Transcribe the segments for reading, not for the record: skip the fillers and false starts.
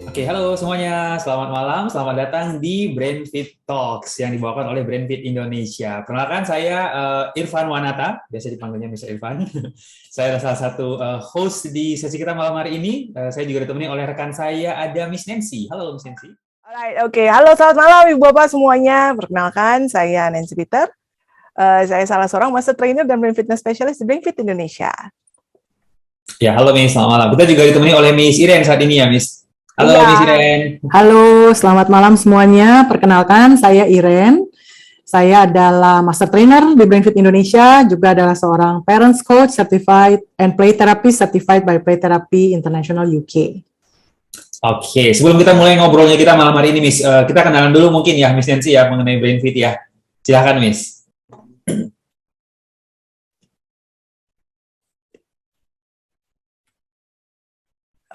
Oke, halo semuanya. Selamat malam. Selamat datang di BrainFit Talks yang dibawakan oleh BrainFit Indonesia. Perkenalkan, saya Irfan Wanata, biasa dipanggilnya Mr. Irfan. Saya adalah salah satu host di sesi kita malam hari ini. Saya juga ditemani oleh rekan saya, ada Miss Nancy. Halo, Miss Nancy. Alright, oke. Halo, selamat malam Ibu Bapak semuanya. Perkenalkan, saya Nancy Peter. Saya salah seorang Master Trainer dan Brain Fitness Specialist di BrainFit Indonesia. Ya, halo Miss, selamat malam. Kita juga ditemani oleh Miss Iren saat ini ya, Miss. Halo, Iya. Miss Iren. Halo, selamat malam semuanya. Perkenalkan, saya Iren. Saya adalah Master Trainer di BrainFit Indonesia, juga adalah seorang Parents Coach Certified and Play Therapist Certified by Play Therapy International UK. Oke, sebelum kita mulai ngobrolnya kita malam hari ini, Miss, kita kenalan dulu mungkin ya, Miss Nancy ya, mengenai BrainFit ya. Silakan, Miss.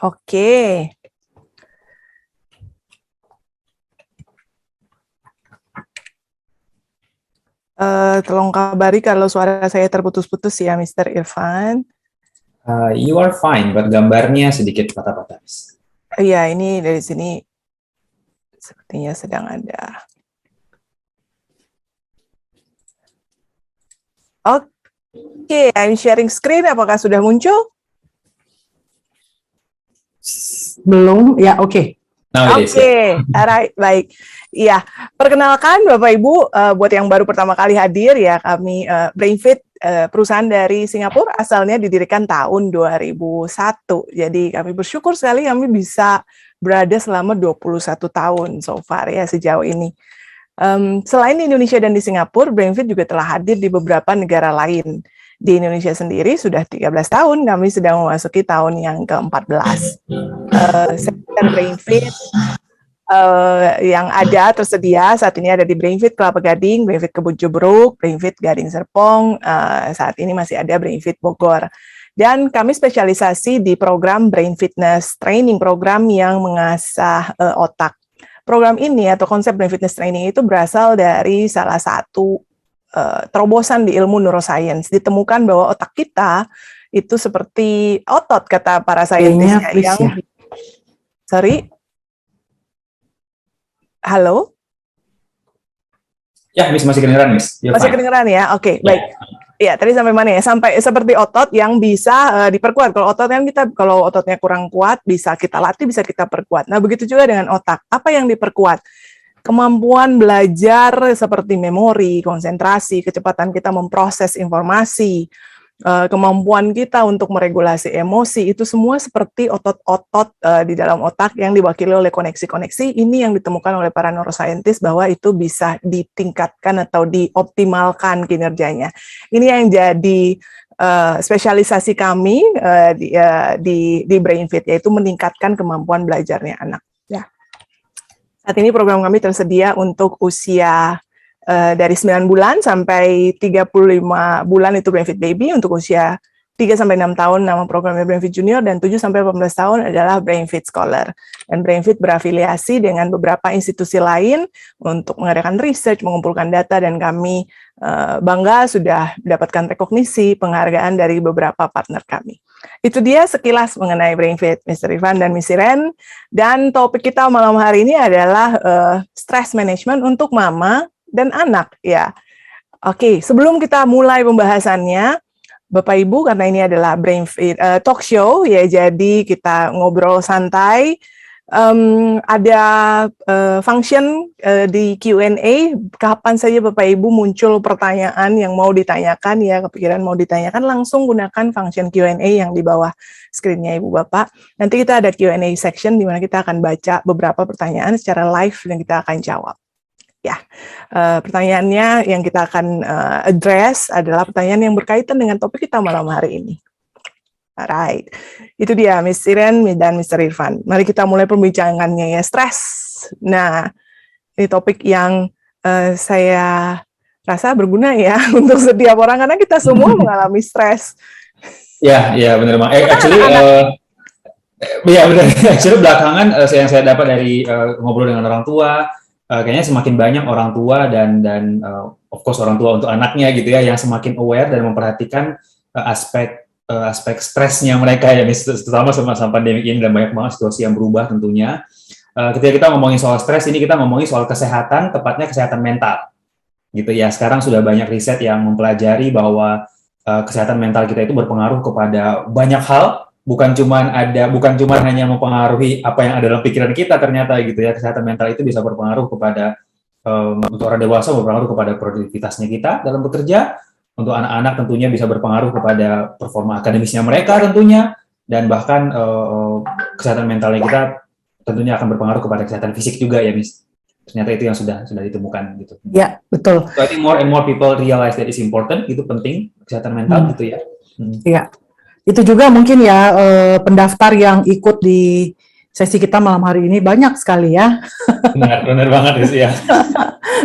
Oke. Tolong kabari kalau suara saya terputus-putus ya, Mr. Irfan. You are fine, buat gambarnya sedikit patah-patah, Miss. Iya, ini dari sini sepertinya sedang ada. Oke, I'm sharing screen. Apakah sudah muncul? Belum? Ya, oke. Oke, alright, baik. Iya, perkenalkan Bapak Ibu, buat yang baru pertama kali hadir ya, kami BrainFit, perusahaan dari Singapura, asalnya didirikan tahun 2001. Jadi kami bersyukur sekali kami bisa berada selama 21 tahun so far ya sejauh ini. Selain di Indonesia dan di Singapura, BrainFit juga telah hadir di beberapa negara lain. Di Indonesia sendiri sudah 13 tahun, kami sedang memasuki tahun yang ke-14. Sektor BrainFit yang ada tersedia saat ini ada di BrainFit Kelapa Gading, BrainFit Kebun Jubruk, BrainFit Gading Serpong, saat ini masih ada BrainFit Bogor. Dan kami spesialisasi di program Brain Fitness Training, program yang mengasah otak. Program ini atau konsep Brain Fitness Training itu berasal dari salah satu terobosan di ilmu neuroscience. Ditemukan bahwa otak kita itu seperti otot, kata para saintisnya yang ya. Sorry. Halo? Ya, Miss, masih kedengeran, Miss. Masih kedengeran ya? Oke, baik. Ya, tadi sampai mana ya? Sampai seperti otot yang bisa diperkuat. Kalau ototnya kurang kuat, bisa kita latih, bisa kita perkuat. Nah, begitu juga dengan otak. Apa yang diperkuat? Kemampuan belajar seperti memori, konsentrasi, kecepatan kita memproses informasi, kemampuan kita untuk meregulasi emosi, itu semua seperti otot-otot di dalam otak yang diwakili oleh koneksi-koneksi. Ini yang ditemukan oleh para neuroscientist bahwa itu bisa ditingkatkan atau dioptimalkan kinerjanya. Ini yang jadi spesialisasi kami di BrainFit, yaitu meningkatkan kemampuan belajarnya anak. Ya. Saat ini program kami tersedia untuk usia dari 9 bulan sampai 35 bulan itu BrainFit Baby, untuk usia 3-6 tahun nama programnya BrainFit Junior, dan 7-18 tahun adalah BrainFit Scholar. Dan BrainFit berafiliasi dengan beberapa institusi lain untuk mengadakan research, mengumpulkan data, dan kami bangga sudah mendapatkan rekognisi penghargaan dari beberapa partner kami. Itu dia sekilas mengenai BrainFit, Mr. Irfan dan Miss Iren. Dan topik kita malam hari ini adalah stress management untuk mama dan anak ya. Oke, sebelum kita mulai pembahasannya, Bapak Ibu, karena ini adalah BrainFit talk show ya, jadi kita ngobrol santai. Ada function di Q&A. Kapan saja Bapak Ibu muncul pertanyaan yang mau ditanyakan ya, kepikiran mau ditanyakan, langsung gunakan function Q&A yang di bawah screen-nya Ibu Bapak. Nanti kita ada Q&A section di mana kita akan baca beberapa pertanyaan secara live dan kita akan jawab. Ya, pertanyaannya yang kita akan address adalah pertanyaan yang berkaitan dengan topik kita malam hari ini. Alright, itu dia Miss Iren dan Mr. Irfan. Mari kita mulai perbincangannya ya, stres. Nah, ini topik yang saya rasa berguna ya untuk setiap orang, karena kita semua mengalami stres. Ya, benar Bang. Actually, benar. Actually belakangan yang saya dapat dari ngobrol dengan orang tua, kayaknya semakin banyak orang tua dan of course orang tua untuk anaknya gitu ya, yang semakin aware dan memperhatikan aspek stresnya mereka ya, terutama sama pandemi ini, dan banyak banget situasi yang berubah tentunya. ketika kita ngomongin soal stres, ini kita ngomongin soal kesehatan, tepatnya kesehatan mental. Gitu ya. Sekarang sudah banyak riset yang mempelajari bahwa kesehatan mental kita itu berpengaruh kepada banyak hal, bukan cuman hanya mempengaruhi apa yang ada dalam pikiran kita ternyata gitu ya. Kesehatan mental itu bisa berpengaruh kepada untuk orang dewasa berpengaruh kepada produktivitasnya kita dalam bekerja, untuk anak-anak tentunya bisa berpengaruh kepada performa akademisnya mereka tentunya, dan bahkan kesehatan mentalnya kita tentunya akan berpengaruh kepada kesehatan fisik juga ya, Miss. Ternyata itu yang sudah ditemukan gitu. Ya, betul. So I think more and more people realize that it's important, itu penting kesehatan mental gitu ya. Iya. Itu juga mungkin ya pendaftar yang ikut di sesi kita malam hari ini banyak sekali ya. Benar banget ya.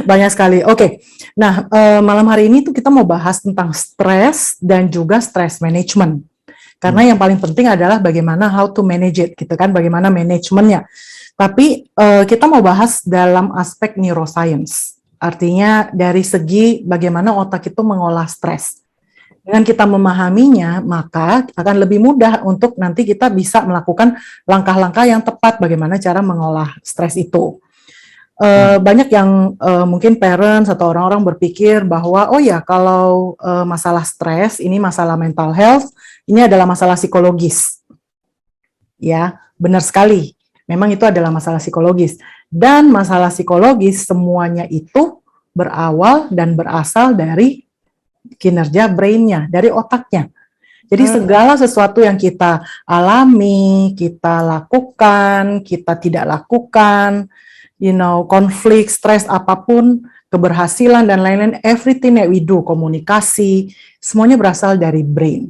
Banyak sekali. Oke. Nah, malam hari ini tuh kita mau bahas tentang stres dan juga stress management. Karena yang paling penting adalah bagaimana how to manage it gitu kan, bagaimana manajemennya. Tapi kita mau bahas dalam aspek neuroscience, artinya dari segi bagaimana otak itu mengolah stres. Dengan kita memahaminya, maka akan lebih mudah untuk nanti kita bisa melakukan langkah-langkah yang tepat bagaimana cara mengolah stres itu. Banyak yang mungkin parents atau orang-orang berpikir bahwa, oh ya kalau masalah stres, ini masalah mental health, ini adalah masalah psikologis. Ya, benar sekali. Memang itu adalah masalah psikologis. Dan masalah psikologis semuanya itu berawal dan berasal dari kinerja brain-nya, dari otaknya. Jadi segala sesuatu yang kita alami, kita lakukan, kita tidak lakukan, konflik, stres apapun, keberhasilan dan lain-lain, everything that we do, komunikasi, semuanya berasal dari brain.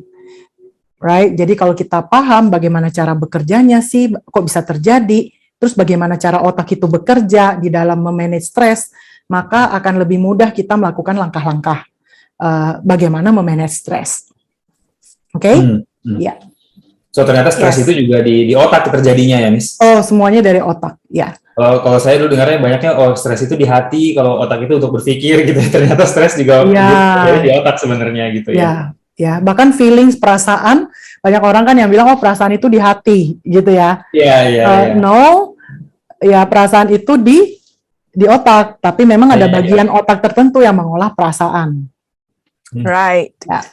Right? Jadi kalau kita paham bagaimana cara bekerjanya sih, kok bisa terjadi, terus bagaimana cara otak itu bekerja di dalam memanage stres, maka akan lebih mudah kita melakukan langkah-langkah bagaimana memanage stres. Oke? Ya. So ternyata stres itu juga di otak terjadinya ya, Miss? Oh, semuanya dari otak, ya. Kalau saya dulu dengarnya banyaknya, stres itu di hati, kalau otak itu untuk berpikir gitu. Ternyata stres juga jadi di otak sebenarnya gitu ya. Ya, bahkan feelings, perasaan, banyak orang kan yang bilang, oh perasaan itu di hati, gitu ya. Iya. No, ya perasaan itu di otak, tapi memang ada bagian otak tertentu yang mengolah perasaan. Right. Ya.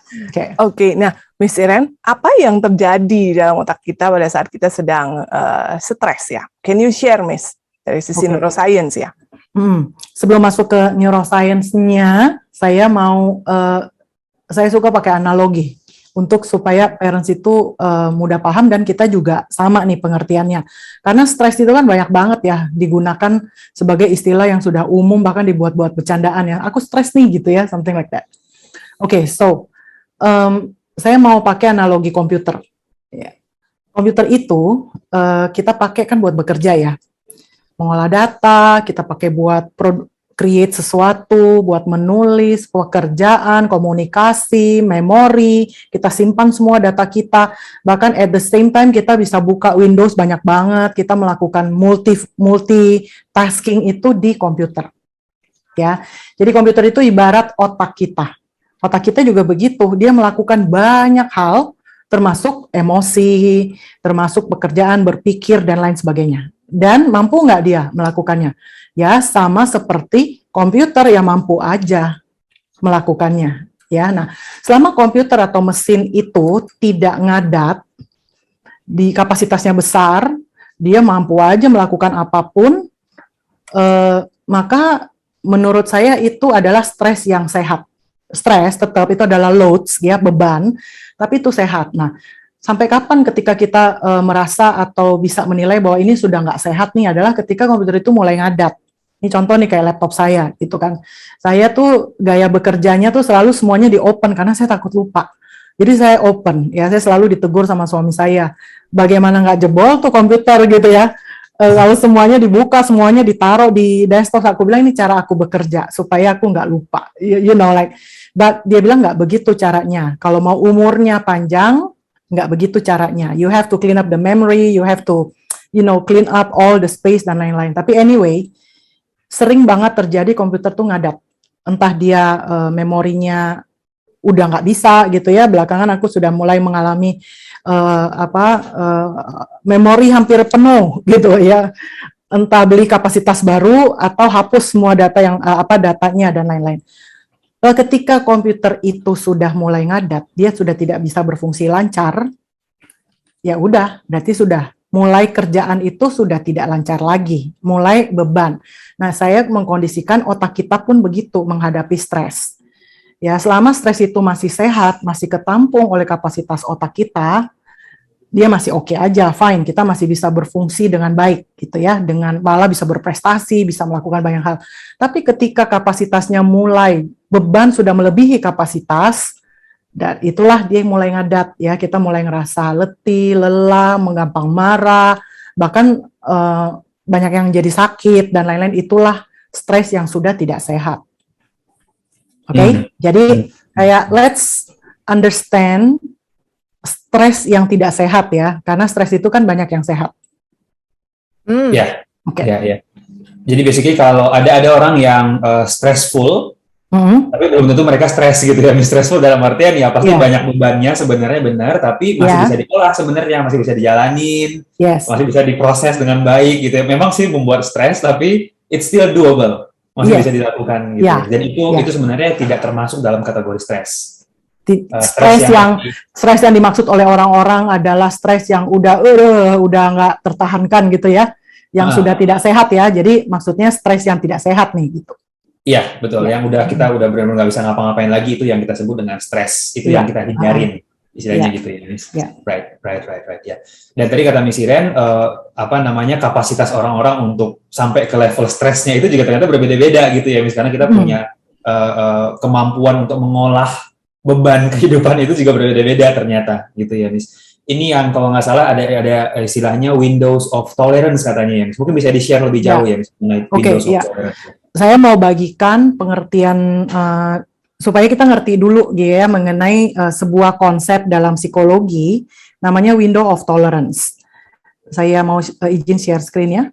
Oke. Nah, Miss Iren, apa yang terjadi dalam otak kita pada saat kita sedang stres ya? Can you share, Miss, dari sisi neuroscience ya? Sebelum masuk ke neuroscience-nya, saya suka pakai analogi untuk supaya parents itu mudah paham dan kita juga sama nih pengertiannya. Karena stres itu kan banyak banget ya digunakan sebagai istilah yang sudah umum, bahkan dibuat-buat bercandaan ya. Aku stres nih gitu ya, something like that. Oke, so saya mau pakai analogi komputer. Komputer itu kita pakai kan buat bekerja ya, mengolah data, kita pakai buat create sesuatu, buat menulis, pekerjaan, komunikasi, memori, kita simpan semua data kita, bahkan at the same time kita bisa buka Windows banyak banget, kita melakukan multitasking itu di komputer. Ya. Jadi komputer itu ibarat otak kita. Otak kita juga begitu, dia melakukan banyak hal, termasuk emosi, termasuk pekerjaan, berpikir, dan lain sebagainya. Dan mampu nggak dia melakukannya? Ya, sama seperti komputer yang mampu aja melakukannya. Ya, nah, selama komputer atau mesin itu tidak ngadat, di kapasitasnya besar, dia mampu aja melakukan apapun, maka menurut saya itu adalah stres yang sehat. Stres tetap itu adalah loads, ya, beban, tapi itu sehat. Nah, sampai kapan ketika kita merasa atau bisa menilai bahwa ini sudah nggak sehat nih adalah ketika komputer itu mulai ngadat. Ini contoh nih kayak laptop saya, gitu kan. Saya tuh gaya bekerjanya tuh selalu semuanya di open karena saya takut lupa. Jadi saya open, ya saya selalu ditegur sama suami saya. Bagaimana nggak jebol tuh komputer gitu ya. Lalu semuanya dibuka, semuanya ditaruh di desktop. Aku bilang ini cara aku bekerja supaya aku nggak lupa. You know like, but dia bilang nggak begitu caranya. Kalau mau umurnya panjang, nggak begitu caranya. You have to clean up the memory, you have to, clean up all the space dan lain-lain. Tapi anyway, sering banget terjadi komputer tuh ngadat. Entah dia memorinya udah nggak bisa gitu ya. Belakangan aku sudah mulai mengalami memori hampir penuh gitu ya. entah beli kapasitas baru atau hapus semua data yang datanya dan lain-lain. Ketika komputer itu sudah mulai ngadat, dia sudah tidak bisa berfungsi lancar, ya udah, berarti sudah mulai kerjaan itu sudah tidak lancar lagi, mulai beban. Nah, saya mengkondisikan otak kita pun begitu menghadapi stres. Ya, selama stres itu masih sehat, masih ketampung oleh kapasitas otak kita, dia masih oke aja, fine, kita masih bisa berfungsi dengan baik gitu ya, dengan malah bisa berprestasi, bisa melakukan banyak hal. Tapi ketika kapasitasnya mulai beban sudah melebihi kapasitas, dan itulah dia mulai ngadat ya, kita mulai ngerasa letih, lelah, menggampang marah, bahkan banyak yang jadi sakit dan lain-lain. Itulah stres yang sudah tidak sehat. Oke, jadi kayak let's understand stres yang tidak sehat ya, karena stres itu kan banyak yang sehat. Ya, Oke. ya. Jadi basically kalau ada orang yang stressful, tapi belum tentu mereka stres gitu ya. Stressful dalam artian ya pasti banyak bebannya sebenarnya benar, tapi masih bisa diolah sebenarnya, masih bisa dijalanin, masih bisa diproses dengan baik gitu ya. Memang sih membuat stres, tapi it's still doable, masih bisa dilakukan gitu. Dan itu sebenarnya tidak termasuk dalam kategori stres. Stres yang dimaksud oleh orang-orang adalah stres yang udah nggak tertahankan gitu ya, yang sudah tidak sehat ya. Jadi maksudnya stres yang tidak sehat nih gitu. Iya betul, yang kita udah benar-benar nggak bisa ngapa-ngapain lagi, itu yang kita sebut dengan stres, itu yang kita hindarin istilahnya gitu ya, Miss. Right ya. Dan tadi kata Miss Iren, kapasitas orang-orang untuk sampai ke level stresnya itu juga ternyata berbeda-beda gitu ya, Miss, karena kita punya kemampuan untuk mengolah beban kehidupan itu juga berbeda-beda ternyata gitu ya, Miss. Ini yang kalau nggak salah ada istilahnya Windows of Tolerance katanya ya, Miss. Mungkin bisa di-share lebih jauh ya, Miss, mengenai Windows of Tolerance. Saya mau bagikan pengertian supaya kita ngerti dulu ya mengenai sebuah konsep dalam psikologi namanya window of tolerance. Saya mau izin share screen ya.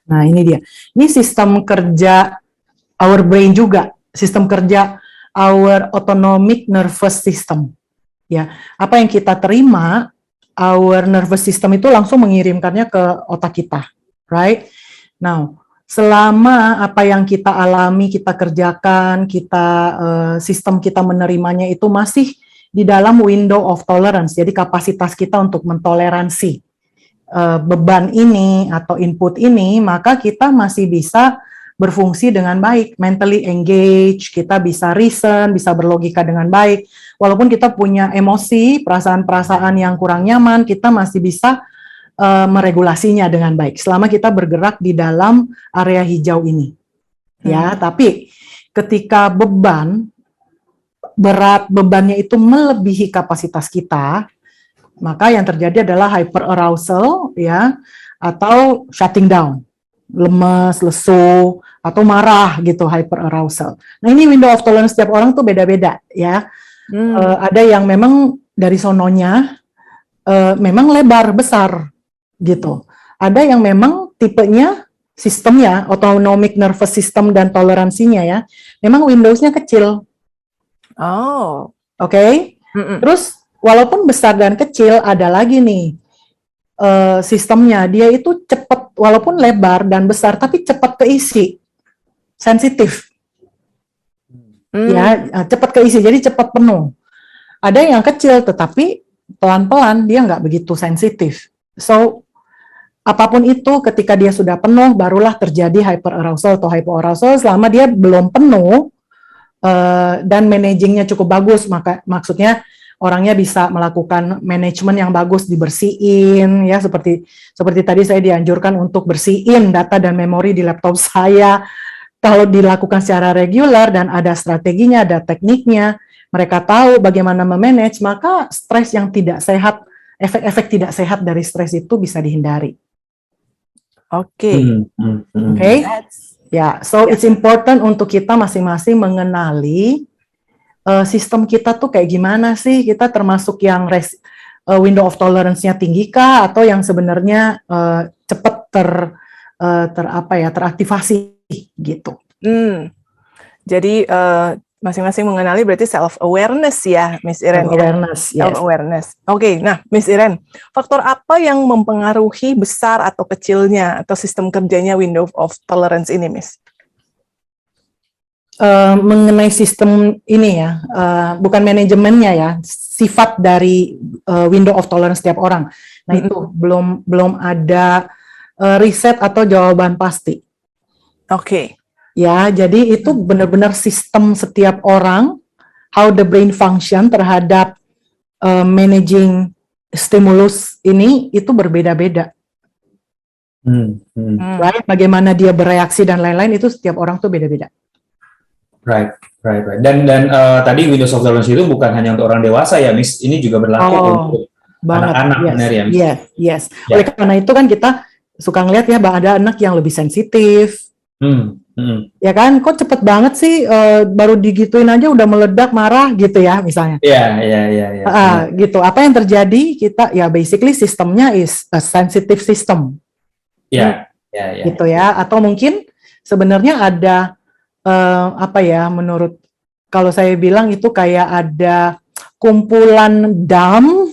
Nah, ini dia. Ini sistem kerja our brain juga, sistem kerja our autonomic nervous system. Ya, apa yang kita terima, our nervous system itu langsung mengirimkannya ke otak kita, right? Now, selama apa yang kita alami, kita kerjakan, sistem kita menerimanya itu masih di dalam window of tolerance, jadi kapasitas kita untuk mentoleransi beban ini atau input ini, maka kita masih bisa berfungsi dengan baik, mentally engaged, kita bisa reason, bisa berlogika dengan baik. Walaupun kita punya emosi, perasaan-perasaan yang kurang nyaman, kita masih bisa meregulasinya dengan baik selama kita bergerak di dalam area hijau ini. Ya, tapi ketika bebannya itu melebihi kapasitas kita, maka yang terjadi adalah hyperarousal ya, atau shutting down, lemes, lesu, atau marah gitu, hyperarousal. Nah, ini window of tolerance setiap orang tuh beda-beda ya. Ada yang memang dari sononya memang lebar besar gitu. Ada yang memang tipenya sistemnya autonomic nervous system dan toleransinya ya, memang Windows-nya kecil. Oh, oke. Terus walaupun besar dan kecil, ada lagi nih sistemnya, dia itu cepat, walaupun lebar dan besar, tapi cepat keisi, sensitif. Ya, cepat keisi, jadi cepat penuh. Ada yang kecil, tetapi pelan-pelan dia nggak begitu sensitif. So, apapun itu, ketika dia sudah penuh, barulah terjadi hyperarousal atau hypoarousal. Selama dia belum penuh dan managingnya cukup bagus, maksudnya orangnya bisa melakukan manajemen yang bagus, dibersihin ya, seperti tadi saya dianjurkan untuk bersihin data dan memori di laptop saya. Kalau dilakukan secara reguler dan ada strateginya, ada tekniknya, mereka tahu bagaimana memanage, maka stres yang tidak sehat, efek-efek tidak sehat dari stres itu bisa dihindari. Oke. Ya, so it's important untuk kita masing-masing mengenali sistem kita tuh kayak gimana sih, kita termasuk yang window of tolerance-nya tinggi kah, atau yang sebenarnya cepat teraktivasi gitu. Jadi Masing-masing mengenali berarti self-awareness ya, Miss Iren. Self-awareness, yes. Self-awareness. Oke, nah Miss Iren, faktor apa yang mempengaruhi besar atau kecilnya atau sistem kerjanya window of tolerance ini, Miss? Mengenai sistem ini ya, bukan manajemennya ya, sifat dari window of tolerance setiap orang. Nah itu belum ada riset atau jawaban pasti. Oke. Ya, jadi itu benar-benar sistem setiap orang, how the brain function terhadap managing stimulus ini itu berbeda-beda. Right? Bagaimana dia bereaksi dan lain-lain itu setiap orang tuh beda-beda. Right. Dan tadi Windows of Tolerance itu bukan hanya untuk orang dewasa ya, Miss. Ini juga berlaku untuk anak-anak, benar ya, Miss? Yes. Oleh karena itu kan kita suka ngeliat ya, ada anak yang lebih sensitif. Ya kan, kok cepet banget sih, baru digituin aja udah meledak, marah gitu ya, misalnya. Iya. Gitu. Apa yang terjadi? Kita ya basically sistemnya is a sensitive system. Iya. Gitu ya. Atau mungkin sebenarnya ada apa ya? Menurut kalau saya bilang itu kayak ada kumpulan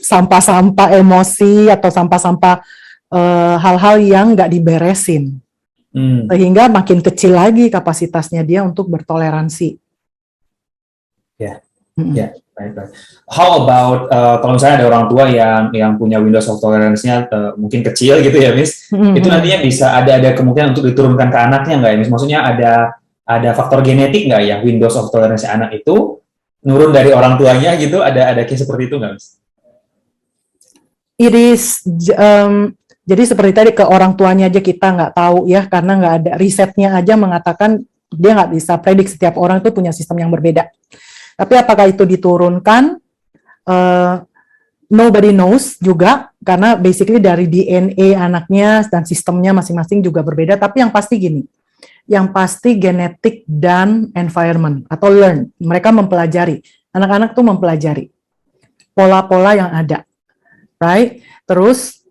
sampah-sampah emosi atau sampah-sampah hal-hal yang nggak diberesin. Sehingga makin kecil lagi kapasitasnya dia untuk bertoleransi. Right. How about kalau misalnya ada orang tua yang punya Windows of Tolerance-nya mungkin kecil gitu ya, Miss? Itu nantinya bisa ada kemungkinan untuk diturunkan ke anaknya nggak ya, Miss? Maksudnya ada faktor genetik nggak ya Windows of Tolerance anak itu nurun dari orang tuanya gitu? Ada case seperti itu nggak, Miss? It is jadi seperti tadi ke orang tuanya aja kita nggak tahu ya, karena nggak ada risetnya aja mengatakan dia nggak bisa predik setiap orang itu punya sistem yang berbeda. Tapi apakah itu diturunkan? Nobody knows juga, karena basically dari DNA anaknya dan sistemnya masing-masing juga berbeda. Tapi yang pasti gini, yang pasti genetik dan environment atau learn, mereka mempelajari. Anak-anak tuh mempelajari pola-pola yang ada, right? Terus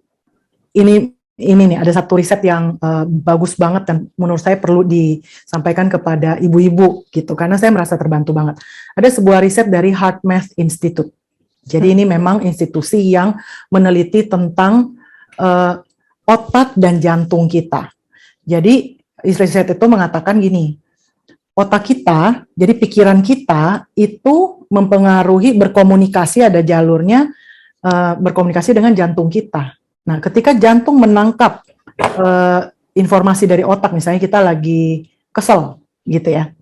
ini nih ada satu riset yang bagus banget dan menurut saya perlu disampaikan kepada ibu-ibu gitu, karena saya merasa terbantu banget. Ada sebuah riset dari HeartMath Institute. Jadi ini memang institusi yang meneliti tentang otak dan jantung kita. Jadi riset itu mengatakan gini, otak kita, jadi pikiran kita itu mempengaruhi berkomunikasi, ada jalurnya berkomunikasi dengan jantung kita. Nah, ketika jantung menangkap informasi dari otak, misalnya kita lagi kesel gitu ya,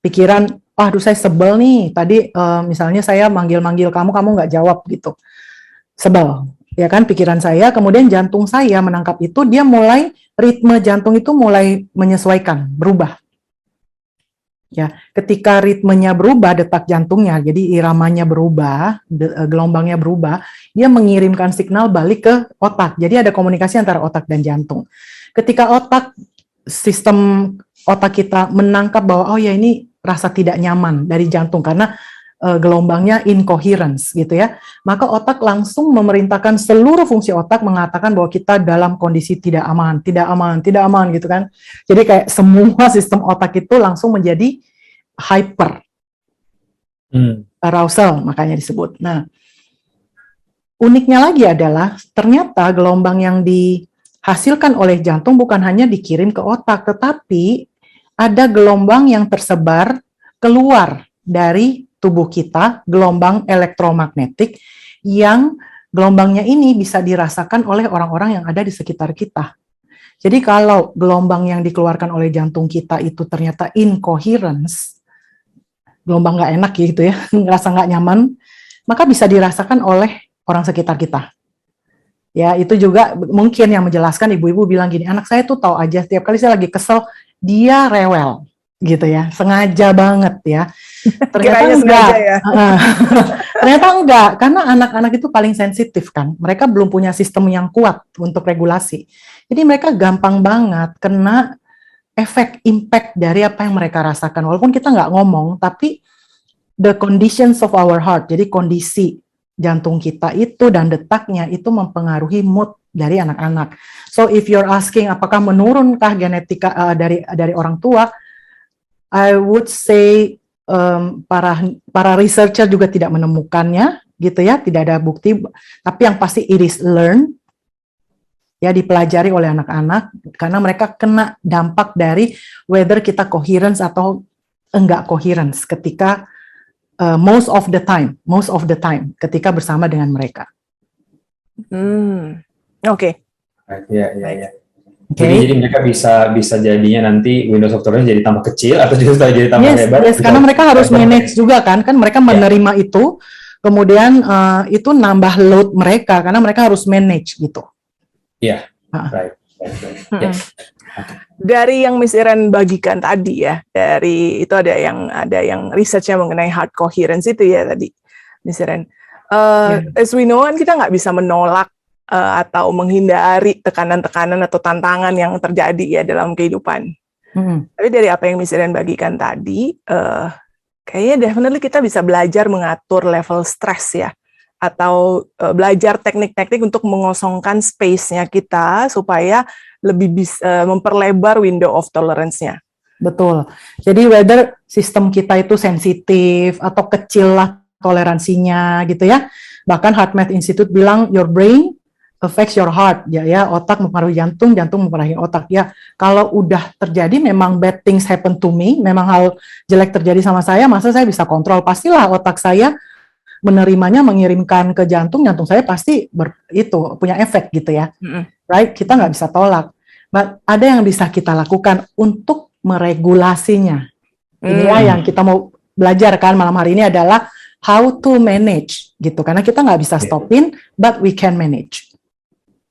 pikiran, aduh saya sebel nih, tadi misalnya saya manggil-manggil kamu nggak jawab gitu, sebel, ya kan pikiran saya, kemudian jantung saya menangkap itu, dia mulai, ritme jantung itu mulai menyesuaikan, berubah. Ya, ketika ritmenya berubah, detak jantungnya, jadi iramanya berubah, gelombangnya berubah, dia mengirimkan signal balik ke otak. Jadi ada komunikasi antara otak dan jantung. Ketika sistem otak kita menangkap bahwa oh ya ini rasa tidak nyaman dari jantung karena gelombangnya incoherence gitu ya, maka otak langsung memerintahkan seluruh fungsi otak mengatakan bahwa kita dalam kondisi tidak aman gitu kan. Jadi kayak semua sistem otak itu langsung menjadi hyper arousal, makanya disebut. Nah, uniknya lagi adalah ternyata gelombang yang dihasilkan oleh jantung bukan hanya dikirim ke otak, tetapi ada gelombang yang tersebar keluar dari tubuh kita, gelombang elektromagnetik yang gelombangnya ini bisa dirasakan oleh orang-orang yang ada di sekitar kita. Jadi kalau gelombang yang dikeluarkan oleh jantung kita itu ternyata incoherence, gelombang nggak enak gitu ya, ngerasa nggak nyaman, maka bisa dirasakan oleh orang sekitar kita. Ya, itu juga mungkin yang menjelaskan ibu-ibu bilang gini, anak saya tuh tahu aja setiap kali saya lagi kesel, dia rewel gitu ya, sengaja banget ya. Ternyata enggak. Ya. Ternyata enggak, karena anak-anak itu paling sensitif kan. Mereka belum punya sistem yang kuat untuk regulasi. Jadi mereka gampang banget kena efek impact dari apa yang mereka rasakan. Walaupun kita nggak ngomong, tapi the conditions of our heart, jadi kondisi jantung kita itu dan detaknya itu mempengaruhi mood dari anak-anak. So if you're asking apakah menurunkah genetika dari orang tua, I would say para researcher juga tidak menemukannya, gitu ya, tidak ada bukti. Tapi yang pasti it is learned, ya, dipelajari oleh anak-anak karena mereka kena dampak dari whether kita coherence atau enggak coherence ketika most of the time ketika bersama dengan mereka. Oke. Ya. Okay. Jadi mereka bisa jadinya nanti Windows of Tolerance jadi tambah kecil atau justru jadi tambah lebar. Yes, karena mereka harus manage juga kan mereka menerima itu, kemudian itu nambah load mereka karena mereka harus manage gitu. Iya, right. Yeah. Dari yang Miss Iren bagikan tadi ya, dari itu ada yang research-nya mengenai hard coherence itu ya tadi, Miss Iren. As we know kan kita nggak bisa menolak atau menghindari tekanan-tekanan atau tantangan yang terjadi ya dalam kehidupan. Tapi dari apa yang Miss Iren bagikan tadi, kayaknya definitely kita bisa belajar mengatur level stres ya, atau belajar teknik-teknik untuk mengosongkan space-nya kita supaya lebih bisa memperlebar window of tolerance-nya. Betul. Jadi whether sistem kita itu sensitif atau kecil lah toleransinya gitu ya. Bahkan HeartMath Institute bilang your brain affects your heart, ya, otak mempengaruhi jantung, jantung mempengaruhi otak. Ya, kalau udah terjadi memang bad things happen to me, memang hal jelek terjadi sama saya, masa saya bisa kontrol? Pastilah otak saya menerimanya, mengirimkan ke jantung, jantung saya pasti itu punya efek gitu ya. Right? Kita nggak bisa tolak. But ada yang bisa kita lakukan untuk meregulasinya. Ini yang kita mau belajar kan malam hari ini adalah how to manage gitu. Karena kita nggak bisa stopin, but we can manage.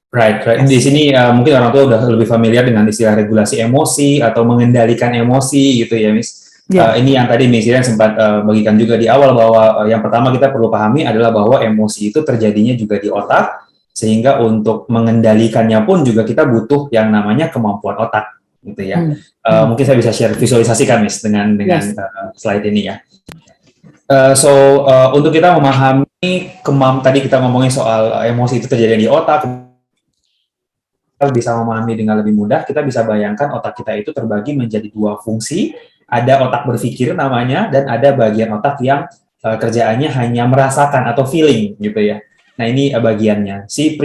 Right. Di sini mungkin orang tua udah lebih familiar dengan istilah regulasi emosi atau mengendalikan emosi gitu ya, Miss. Ini yang tadi Miss Iren sempat bagikan juga di awal bahwa yang pertama kita perlu pahami adalah bahwa emosi itu terjadinya juga di otak, sehingga untuk mengendalikannya pun juga kita butuh yang namanya kemampuan otak gitu ya. Mungkin saya bisa share visualisasikan Miss dengan slide ini ya. Untuk kita memahami tadi kita ngomongin soal emosi itu terjadi di otak, kita bisa memahami dengan lebih mudah. Kita bisa bayangkan otak kita itu terbagi menjadi dua fungsi. Ada otak berpikir namanya, dan ada bagian otak yang kerjaannya hanya merasakan atau feeling gitu ya. Nah ini bagiannya. Si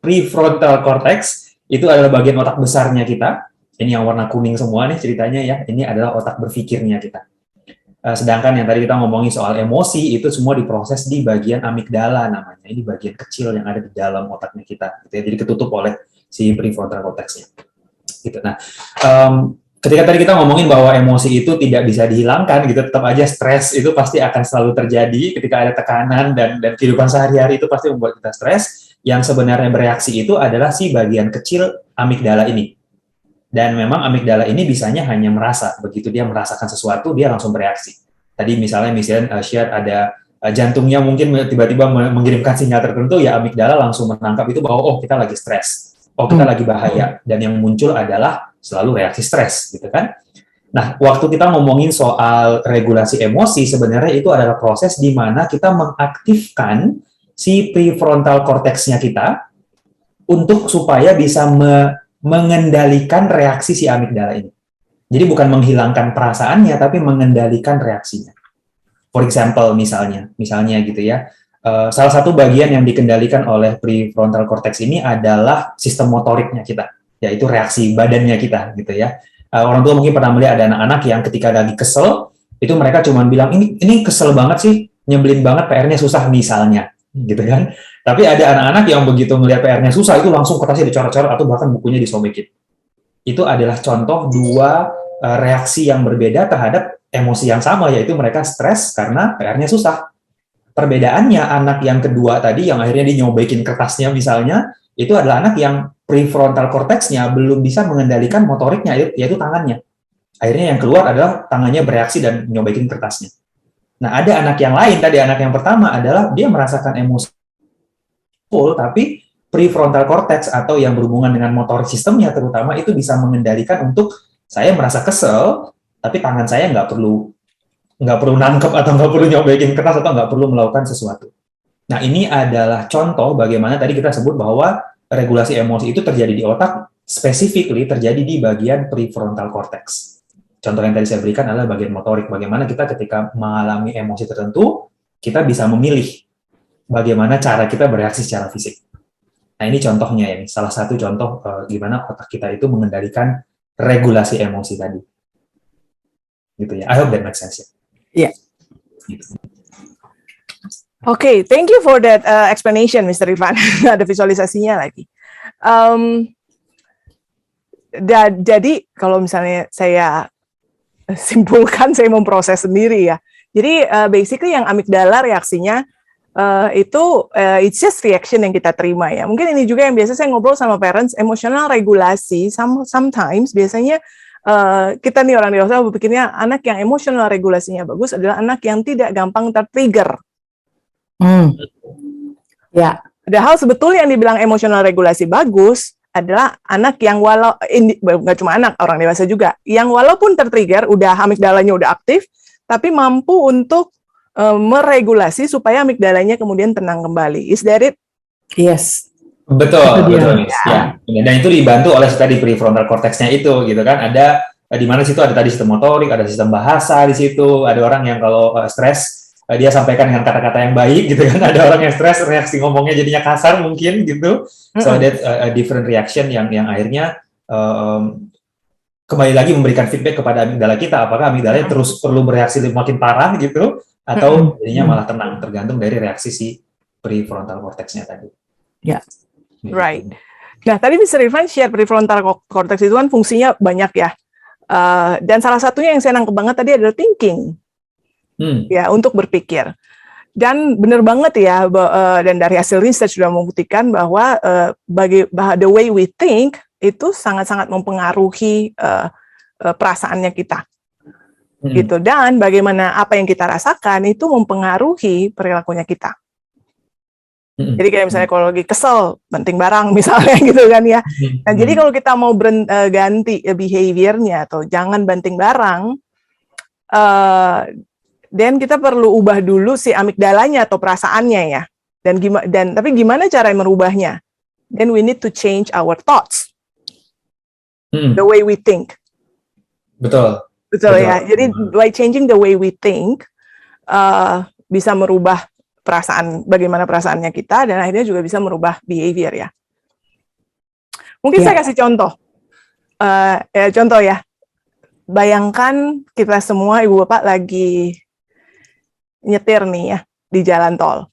prefrontal cortex itu adalah bagian otak besarnya kita. Ini yang warna kuning semua nih ceritanya ya. Ini adalah otak berpikirnya kita. Sedangkan yang tadi kita ngomongin soal emosi itu semua diproses di bagian amigdala namanya. Ini bagian kecil yang ada di dalam otaknya kita. Gitu ya. Jadi ketutup oleh si prefrontal cortex-nya. Gitu. Nah, ketika tadi kita ngomongin bahwa emosi itu tidak bisa dihilangkan, gitu, tetap aja stres itu pasti akan selalu terjadi ketika ada tekanan dan kehidupan sehari-hari itu pasti membuat kita stres. Yang sebenarnya bereaksi itu adalah si bagian kecil amigdala ini. Dan memang amigdala ini bisanya hanya merasa, begitu dia merasakan sesuatu, dia langsung bereaksi. Tadi misalnya share ada jantungnya mungkin tiba-tiba mengirimkan sinyal tertentu, ya amigdala langsung menangkap itu bahwa oh kita lagi stres, oh kita lagi bahaya, dan yang muncul adalah selalu reaksi stres, gitu kan? Nah, waktu kita ngomongin soal regulasi emosi, sebenarnya itu adalah proses di mana kita mengaktifkan si prefrontal cortex-nya kita untuk supaya bisa mengendalikan reaksi si amigdala ini. Jadi bukan menghilangkan perasaannya, tapi mengendalikan reaksinya. For example, misalnya gitu ya, salah satu bagian yang dikendalikan oleh prefrontal cortex ini adalah sistem motoriknya kita, yaitu reaksi badannya kita, gitu ya. Orang tua mungkin pernah melihat ada anak-anak yang ketika lagi kesel, itu mereka cuma bilang, ini kesel banget sih, nyebelin banget, PR-nya susah misalnya, gitu kan. Tapi ada anak-anak yang begitu melihat PR-nya susah, itu langsung kertasnya dicoret-coret atau bahkan bukunya disobekin. Itu adalah contoh dua reaksi yang berbeda terhadap emosi yang sama, yaitu mereka stres karena PR-nya susah. Perbedaannya anak yang kedua tadi, yang akhirnya dia nyobekin kertasnya misalnya, itu adalah anak yang prefrontal cortex-nya belum bisa mengendalikan motoriknya, yaitu tangannya. Akhirnya yang keluar adalah tangannya bereaksi dan nyobekin kertasnya. Nah, ada anak yang lain, tadi anak yang pertama adalah dia merasakan emosi tapi prefrontal cortex atau yang berhubungan dengan motorik sistemnya terutama itu bisa mengendalikan untuk saya merasa kesel, tapi tangan saya nggak perlu nangkep atau nggak perlu nyobekin kertas atau nggak perlu melakukan sesuatu. Nah ini adalah contoh bagaimana tadi kita sebut bahwa regulasi emosi itu terjadi di otak, specifically terjadi di bagian prefrontal cortex. contoh yang tadi saya berikan adalah bagian motorik. Bagaimana kita ketika mengalami emosi tertentu, kita bisa memilih bagaimana cara kita bereaksi secara fisik. Nah, ini contohnya ya, salah satu contoh gimana otak kita itu mengendalikan regulasi emosi tadi. Gitu ya. I hope that makes sense ya. Iya. Gitu. Okay, thank you for that explanation, Mr. Irfan. Ada visualisasinya lagi. Jadi kalau misalnya saya simpulkan, saya memproses sendiri ya. Jadi basically yang amigdala reaksinya itu it's just reaction yang kita terima ya. Mungkin ini juga yang biasa saya ngobrol sama parents, emotional regulasi. Sometimes biasanya kita nih orang dewasa berpikirnya anak yang emotional regulasinya bagus adalah anak yang tidak gampang tertrigger. Ya. Padahal sebetulnya yang dibilang emotional regulasi bagus adalah anak yang nggak cuma anak, orang dewasa juga, yang walaupun tertrigger, udah amigdalanya udah aktif, tapi mampu untuk meregulasi supaya amigdalanya kemudian tenang kembali. Is that it? Yes. Betul. Ya. Dan itu dibantu oleh tadi prefrontal cortex-nya itu, gitu kan? Ada di mana situ ada tadi sistem motorik, ada sistem bahasa di situ. Ada orang yang kalau stres dia sampaikan dengan kata-kata yang baik, gitu kan? Ada orang yang stres, reaksi ngomongnya jadinya kasar mungkin, gitu. So that a different reaction yang akhirnya kembali lagi memberikan feedback kepada amigdala kita. Apakah amigdalanya terus perlu bereaksi makin parah, gitu, atau jadinya malah tenang, tergantung dari reaksi si prefrontal cortex-nya tadi. Ya. Gitu. Right. Nah, tadi Mr. Irfan share prefrontal cortex itu kan fungsinya banyak ya. Dan salah satunya yang saya nangkep banget tadi adalah thinking. Ya, untuk berpikir. Dan benar banget ya, dan dari hasil research sudah membuktikan bahwa the way we think itu sangat-sangat mempengaruhi perasaannya kita. Gitu. Dan bagaimana apa yang kita rasakan itu mempengaruhi perilakunya kita. Jadi kayak misalnya kalau lagi kesel, banting barang misalnya gitu kan ya. Nah, jadi kalau kita mau ganti behavior-nya atau jangan banting barang, dan kita perlu ubah dulu si amigdalanya atau perasaannya ya. Tapi gimana cara merubahnya? Then we need to change our thoughts. The way we think. Betul ya. Jadi by changing the way we think bisa merubah bagaimana perasaannya kita, dan akhirnya juga bisa merubah behavior ya. Mungkin saya kasih contoh. Contoh ya. Bayangkan kita semua ibu bapak lagi nyetir nih ya di jalan tol.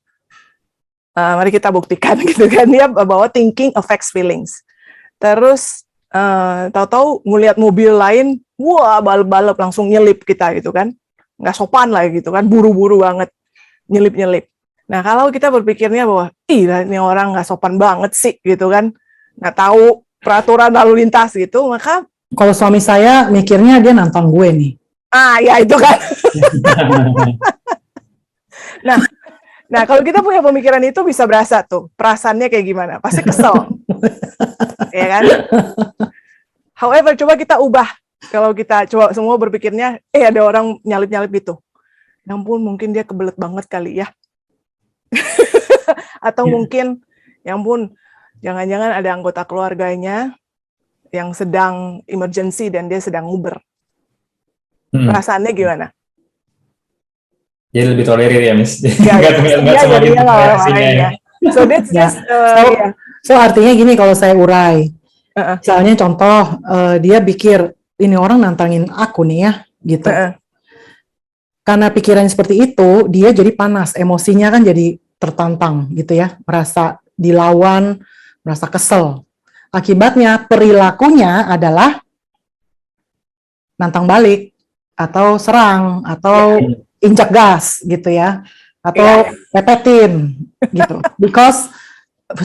Mari kita buktikan gitu kan ya, bahwa thinking affects feelings. Terus tahu-tahu ngelihat mobil lain, wah balap-balap langsung nyelip kita gitu kan, nggak sopan lah gitu kan, buru-buru banget nyelip-nyelip. Nah kalau kita berpikirnya bahwa ini orang nggak sopan banget sih gitu kan, nggak tahu peraturan lalu lintas gitu, maka kalau suami saya mikirnya dia nantang gue nih. Ya itu kan. Nah kalau kita punya pemikiran itu bisa berasa tuh perasaannya kayak gimana, pasti kesel. Ya kan? However, coba kita ubah. Kalau kita coba semua berpikirnya, ada orang nyalip-nyalip gitu. Ya ampun, mungkin dia kebelet banget kali ya. Atau mungkin, ya ampun, jangan-jangan ada anggota keluarganya yang sedang emergency dan dia sedang nguber. Perasaannya gimana? Jadi lebih tolerir ya, Miss. So that's just so artinya gini kalau saya urai. Misalnya contoh dia pikir ini orang nantangin aku nih ya, gitu. Karena pikirannya seperti itu, dia jadi panas, emosinya kan jadi tertantang gitu ya, merasa dilawan, merasa kesel. Akibatnya perilakunya adalah nantang balik atau serang atau injak gas gitu ya, atau repetin gitu. Because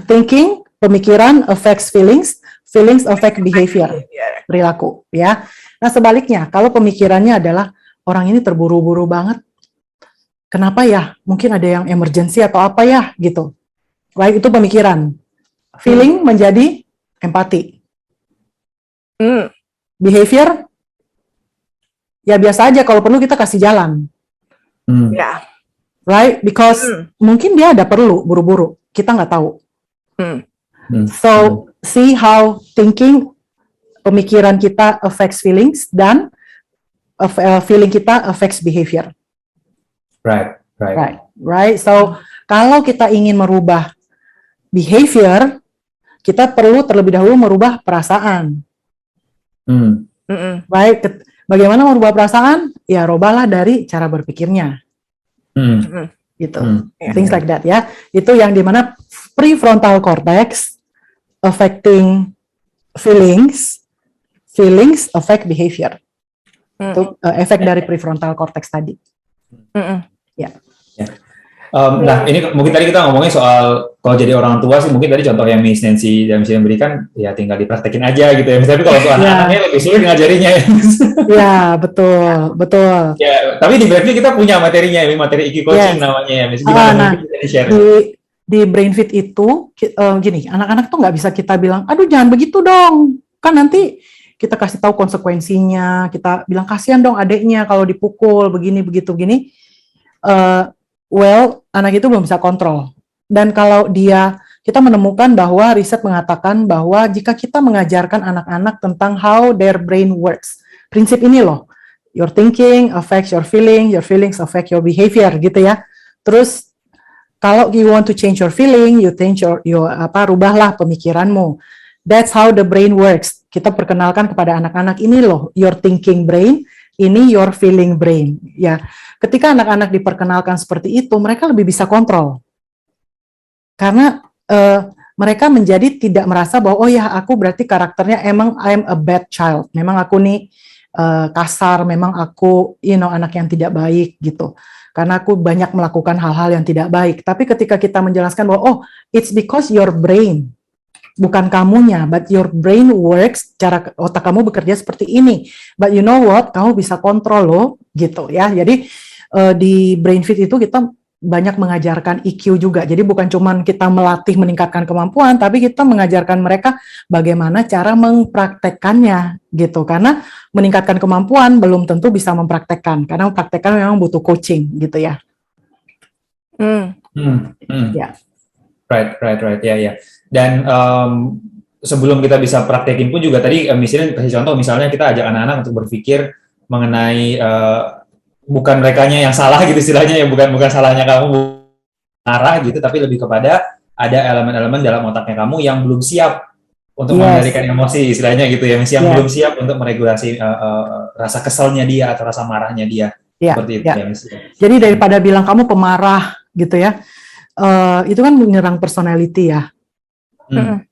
thinking, pemikiran affects feelings, feelings affect behavior, perilaku ya. Nah sebaliknya, kalau pemikirannya adalah orang ini terburu-buru banget, kenapa ya? Mungkin ada yang emergency atau apa ya gitu. Right, itu pemikiran. Feeling menjadi empati. Behavior ya biasa aja, kalau perlu kita kasih jalan. Right, because mungkin dia ada perlu buru-buru, kita nggak tahu. So see how thinking, pemikiran kita affects feelings, dan feeling kita affects behavior. Right. So kalau kita ingin merubah behavior, kita perlu terlebih dahulu merubah perasaan. Baik, bagaimana merubah perasaan? Ya, rubahlah dari cara berpikirnya. Gitu. Things like that ya. Itu yang dimana prefrontal cortex affecting feelings affect behavior. Itu efek dari prefrontal cortex tadi. Ya. Nah, ini mungkin tadi kita ngomongin soal kalau jadi orang tua sih, mungkin tadi contoh yang Miss Nancy dan Miss yang berikan, ya tinggal dipraktekin aja gitu ya. Tapi kalau untuk anak-anaknya lebih sulit ngajarinya ya. Ya, betul. Ya, tapi di Brainfit kita punya materinya, materi IQ coaching namanya ya. Miss, gimana mungkin bisa di-share? Di Brainfit itu, gini, anak-anak tuh nggak bisa kita bilang, aduh jangan begitu dong. Kan nanti kita kasih tahu konsekuensinya, kita bilang kasihan dong adeknya kalau dipukul, begini, begitu, gini. Anak itu belum bisa kontrol. Dan kalau kita menemukan bahwa riset mengatakan bahwa jika kita mengajarkan anak-anak tentang how their brain works, prinsip ini loh, your thinking affects your feelings affect your behavior, gitu ya. Terus kalau you want to change your feeling, you change rubahlah pemikiranmu. That's how the brain works. Kita perkenalkan kepada anak-anak ini loh, your thinking brain, ini your feeling brain. Ya, ketika anak-anak diperkenalkan seperti itu, mereka lebih bisa kontrol. Karena mereka menjadi tidak merasa bahwa oh ya aku berarti karakternya emang I'm a bad child. Memang aku nih kasar, memang aku anak yang tidak baik gitu. Karena aku banyak melakukan hal-hal yang tidak baik. Tapi ketika kita menjelaskan bahwa oh it's because your brain, bukan kamunya, but your brain works, cara otak kamu bekerja seperti ini. But you know what, kamu bisa kontrol loh, gitu ya. Jadi di Brainfit itu kita banyak mengajarkan EQ juga. Jadi bukan cuma kita melatih meningkatkan kemampuan, tapi kita mengajarkan mereka bagaimana cara mempraktekkannya, gitu. Karena meningkatkan kemampuan belum tentu bisa mempraktekkan, karena mempraktekkan memang butuh coaching, gitu ya. Ya. Right. Ya. Dan sebelum kita bisa praktekin pun juga tadi misalnya kasih contoh, misalnya kita ajak anak-anak untuk berpikir mengenai bukan merekanya yang salah gitu istilahnya, ya bukan salahnya kamu marah gitu, tapi lebih kepada ada elemen-elemen dalam otaknya kamu yang belum siap untuk mengendalikan emosi istilahnya gitu ya, yang belum siap untuk meregulasi rasa keselnya dia atau rasa marahnya dia. Seperti itu ya. Jadi daripada bilang kamu pemarah gitu ya, itu kan menyerang personality ya.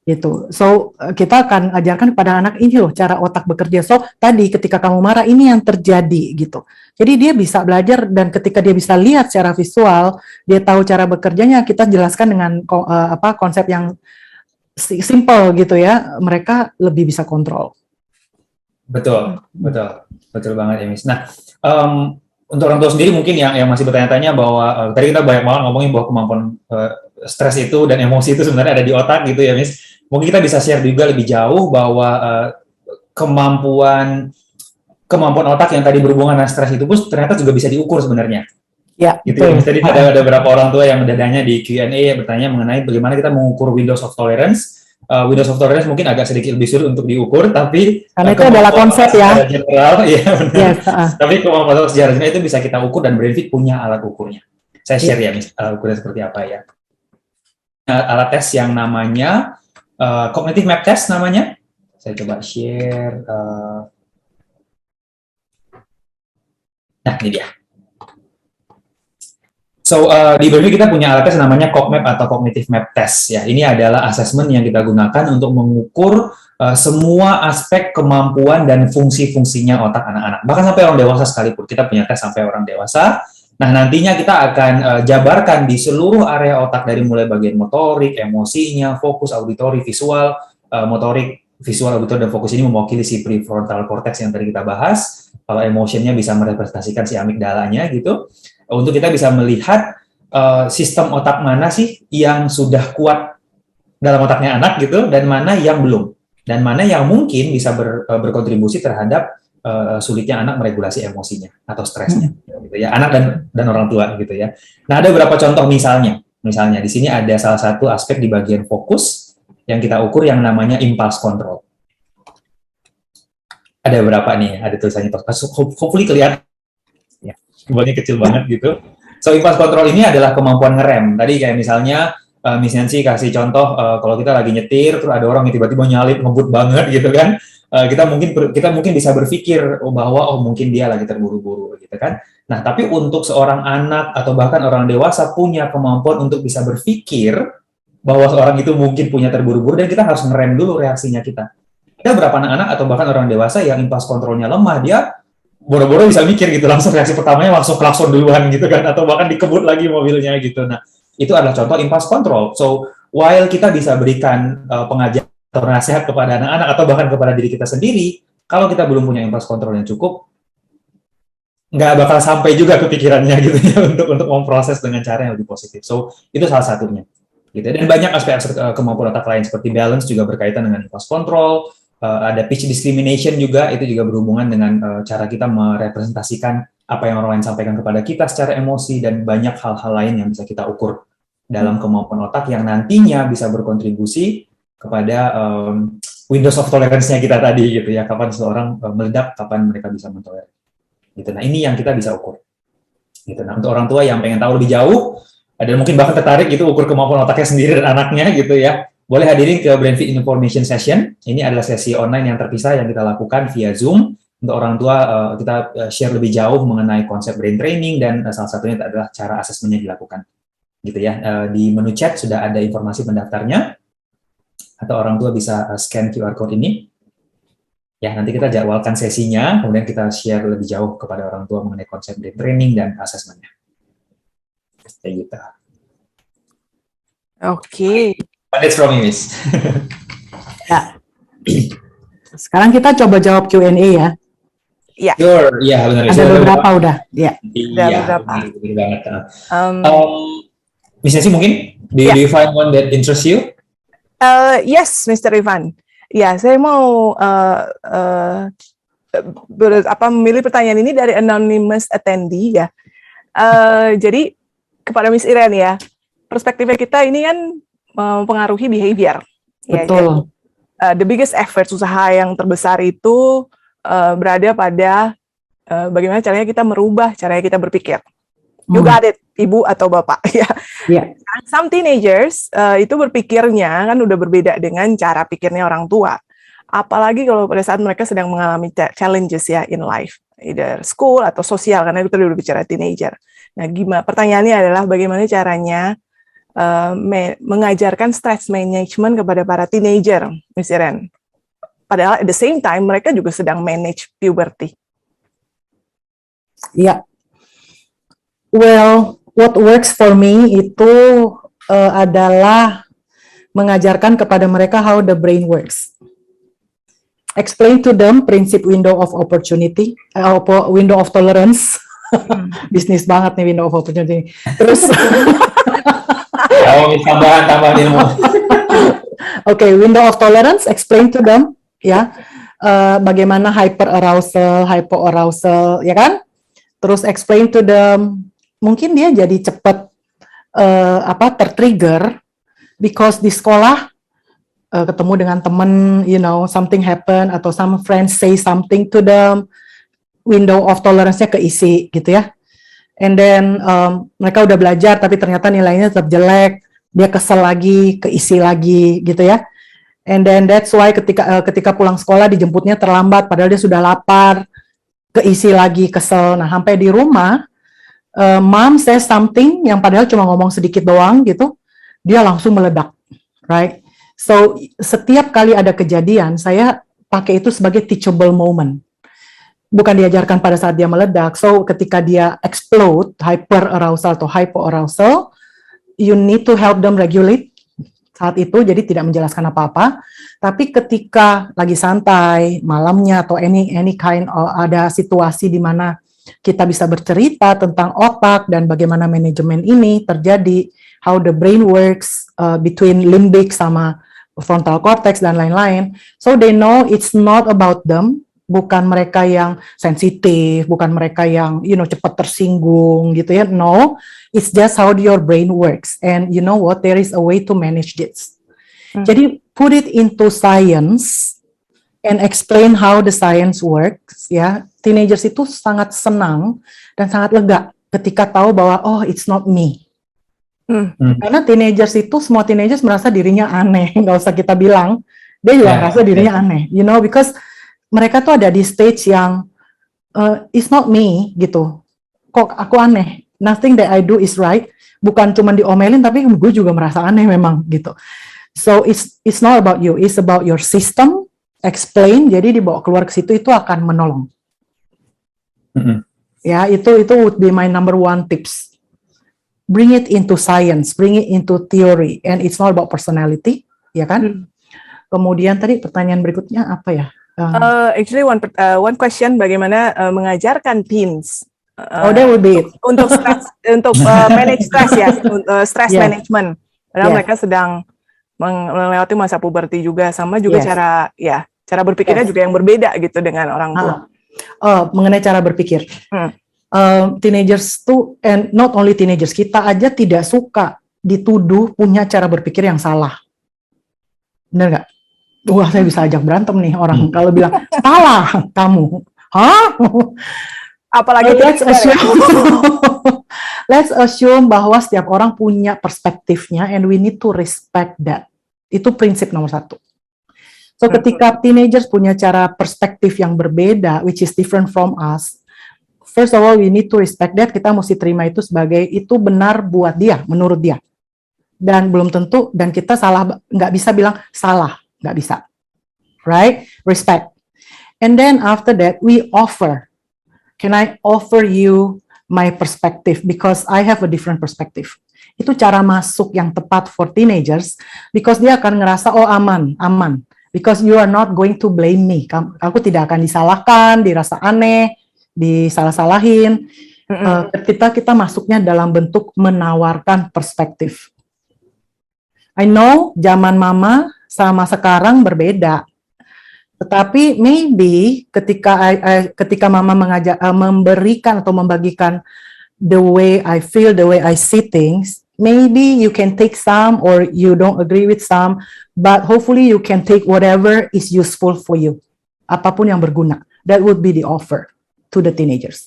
Gitu. So kita akan ajarkan kepada anak ini loh cara otak bekerja. So tadi ketika kamu marah ini yang terjadi gitu. Jadi dia bisa belajar, dan ketika dia bisa lihat secara visual, dia tahu cara bekerjanya. Kita jelaskan dengan konsep yang simple gitu ya. Mereka lebih bisa kontrol. Betul banget ya Miss. Nah, untuk orang tua sendiri mungkin yang masih bertanya-tanya bahwa tadi kita banyak banget ngomongin bahwa kemampuan stres itu dan emosi itu sebenarnya ada di otak gitu ya Miss. Mungkin kita bisa share juga lebih jauh bahwa kemampuan otak yang tadi berhubungan dengan stres itu pun ternyata juga bisa diukur sebenarnya. Ya, gitu ya. Tadi ada beberapa orang tua yang bertanya di Q&A bertanya mengenai bagaimana kita mengukur Windows of Tolerance. Windows of Tolerance mungkin agak sedikit lebih sulit untuk diukur, tapi karena itu adalah konsep ya. General, ya benar. Tapi kemampuan sejarah itu bisa kita ukur, dan Brainfit punya alat ukurnya. Saya share ya, Miss, alat ukurnya seperti apa ya. Alat tes yang namanya Cognitive Map Test namanya. Saya coba share. Nah, ini dia. So, di Brainfit kita punya alat tes namanya CogMap atau Cognitive Map Test. Ya, ini adalah asesmen yang kita gunakan untuk mengukur semua aspek kemampuan dan fungsi-fungsinya otak anak-anak. Bahkan sampai orang dewasa sekalipun, kita punya tes sampai orang dewasa. Nah, nantinya kita akan jabarkan di seluruh area otak dari mulai bagian motorik, emosinya, fokus, auditori, visual, motorik, visual, auditori, dan fokus ini mewakili si prefrontal cortex yang tadi kita bahas. Kalau emotionnya bisa merepresentasikan si amigdalanya gitu. Untuk kita bisa melihat sistem otak mana sih yang sudah kuat dalam otaknya anak gitu, dan mana yang belum, dan mana yang mungkin bisa berkontribusi terhadap sulitnya anak meregulasi emosinya atau stresnya, gitu ya, anak dan orang tua gitu ya. Nah, ada beberapa contoh misalnya di sini ada salah satu aspek di bagian fokus yang kita ukur yang namanya impulse control. ada berapa nih? Ada tulisannya. Hopefully kelihatan. Ya, simbolnya kecil banget gitu. So, impulse control ini adalah kemampuan ngerem. Tadi kayak misalnya, Miss Nancy kasih contoh, kalau kita lagi nyetir, terus ada orang yang tiba-tiba nyalip, ngebut banget gitu kan. Kita mungkin bisa berpikir bahwa mungkin dia lagi terburu-buru gitu kan. Nah, tapi untuk seorang anak atau bahkan orang dewasa punya kemampuan untuk bisa berpikir bahwa seorang itu mungkin punya terburu-buru dan kita harus ngerem dulu reaksinya kita. Ada beberapa anak-anak atau bahkan orang dewasa yang impulse kontrolnya lemah, dia boro-boro bisa mikir gitu, langsung reaksi pertamanya langsung klakson duluan gitu kan, atau bahkan dikebut lagi mobilnya gitu. Nah, itu adalah contoh impulse control. So, while kita bisa berikan pengajaran atau nasihat kepada anak-anak atau bahkan kepada diri kita sendiri, kalau kita belum punya impulse control yang cukup, nggak bakal sampai juga kepikirannya gitu ya untuk memproses dengan cara yang lebih positif. So, itu salah satunya. Gitu. Dan banyak aspek-aspek kemampuan otak lain seperti balance juga berkaitan dengan impulse control, ada pitch discrimination juga, itu juga berhubungan dengan cara kita merepresentasikan apa yang orang lain sampaikan kepada kita secara emosi, dan banyak hal-hal lain yang bisa kita ukur dalam kemampuan otak yang nantinya bisa berkontribusi kepada windows of tolerance-nya kita tadi gitu ya, kapan seseorang meledak, kapan mereka bisa mentolerir. Gitu. Nah, ini yang kita bisa ukur. Gitu. Nah, untuk orang tua yang pengen tahu lebih jauh dan mungkin bahkan tertarik gitu ukur kemampuan otaknya sendiri dan anaknya gitu ya, boleh hadirin ke BrainFit Information Session. Ini adalah sesi online yang terpisah yang kita lakukan via Zoom. Untuk orang tua, kita share lebih jauh mengenai konsep brain training, dan salah satunya adalah cara asesmennya dilakukan. Gitu ya. Di menu chat sudah ada informasi pendaftarnya, atau orang tua bisa scan QR code ini. Ya, nanti kita jadwalkan sesinya, kemudian kita share lebih jauh kepada orang tua mengenai konsep brain training dan asesmennya. Kayak gitu. Oke. That's from you, Miss. Ya. Sekarang kita coba jawab Q&A ya. Ya. Sure, iya benar. Ada beberapa udah. Ya. Ada beberapa. Benar banget. Miss Nancy mungkin, do you find one that interests you? Yes, Mr. Ivan. Ya, saya mau memilih pertanyaan ini dari anonymous attendee ya. Jadi kepada Miss Iren ya, perspektifnya kita ini kan mempengaruhi behavior. Betul. Ya, the biggest effort, usaha yang terbesar itu berada pada bagaimana caranya kita merubah caranya kita berpikir. You got it, Ibu atau Bapak ya. Yeah. Some teenagers itu berpikirnya kan udah berbeda dengan cara pikirnya orang tua. Apalagi kalau pada saat mereka sedang mengalami challenges ya in life, either school atau sosial, karena kita udah bicara teenager. Nah, pertanyaannya adalah bagaimana caranya mengajarkan stress management kepada para teenager, Miss Iren. Padahal at the same time mereka juga sedang manage puberty. Ya. Well, what works for me itu adalah mengajarkan kepada mereka how the brain works. Explain to them prinsip window of opportunity, window of tolerance. Bisnis banget nih window of opportunity. Terus tambahan ilmu. Okay, window of tolerance, explain to them ya. Bagaimana hyperarousal, hypoarousal, ya kan? Terus explain to them, mungkin dia jadi cepat tertrigger because di sekolah ketemu dengan teman, something happen atau some friends say something to them, window of tolerance-nya keisi gitu ya. And then mereka udah belajar tapi ternyata nilainya tetap jelek, dia kesel lagi, keisi lagi gitu ya. And then that's why ketika pulang sekolah dijemputnya terlambat padahal dia sudah lapar, keisi lagi, kesel. Nah, sampai di rumah mom says something yang padahal cuma ngomong sedikit doang gitu, dia langsung meledak, right? So, setiap kali ada kejadian, saya pakai itu sebagai teachable moment. Bukan diajarkan pada saat dia meledak. So, ketika dia explode, hyperarousal atau hypoarousal, you need to help them regulate saat itu, jadi tidak menjelaskan apa-apa. Tapi ketika lagi santai, malamnya, atau any kind ada situasi di mana kita bisa bercerita tentang otak dan bagaimana manajemen ini terjadi, how the brain works between limbic sama frontal cortex dan lain-lain. So they know it's not about them, bukan mereka yang sensitif, bukan mereka yang cepat tersinggung gitu ya. No, it's just how your brain works. And you know what? There is a way to manage this. Jadi put it into science and explain how the science works, ya, teenagers itu sangat senang dan sangat lega ketika tahu bahwa oh it's not me. Karena teenagers itu semua teenagers merasa dirinya aneh, nggak usah kita bilang, dia juga merasa dirinya aneh, you know, because mereka tuh ada di stage yang it's not me gitu, kok aku aneh, nothing that I do is right, bukan cuma diomelin tapi gue juga merasa aneh memang gitu. So it's not about you, it's about your system. Explain, jadi dibawa keluar ke situ itu akan menolong. Ya, itu would be my number one tips. Bring it into science, bring it into theory, and it's not about personality, ya kan? Kemudian tadi pertanyaan berikutnya apa ya? Actually one question, bagaimana mengajarkan teens? That would be it. Untuk stress, untuk manage stress ya, stress management. Padahal mereka sedang melewati masa puberti juga, sama juga cara berpikirnya juga yang berbeda gitu dengan orang tua. Mengenai cara berpikir, teenagers tuh, and not only teenagers, kita aja tidak suka dituduh punya cara berpikir yang salah. Bener nggak? Wah, saya bisa ajak berantem nih orang kalau bilang salah kamu, Apalagi let's assume bahwa setiap orang punya perspektifnya, and we need to respect that. Itu prinsip nomor 1. So ketika teenagers punya cara perspektif yang berbeda, which is different from us, first of all we need to respect that. Kita mesti terima itu sebagai itu benar buat dia, menurut dia. Dan belum tentu, dan kita salah, nggak bisa bilang salah, nggak bisa. Right? Respect. And then after that we offer. Can I offer you my perspective because I have a different perspective. Itu cara masuk yang tepat for teenagers, because dia akan ngerasa oh aman. Because you are not going to blame me. Aku tidak akan disalahkan, dirasa aneh, disalah-salahin. Kita masuknya dalam bentuk menawarkan perspektif. I know zaman mama sama sekarang berbeda. Tetapi maybe ketika mama memberikan atau membagikan the way I feel, the way I see things, maybe you can take some or you don't agree with some, but hopefully you can take whatever is useful for you. Apapun yang berguna. That would be the offer to the teenagers.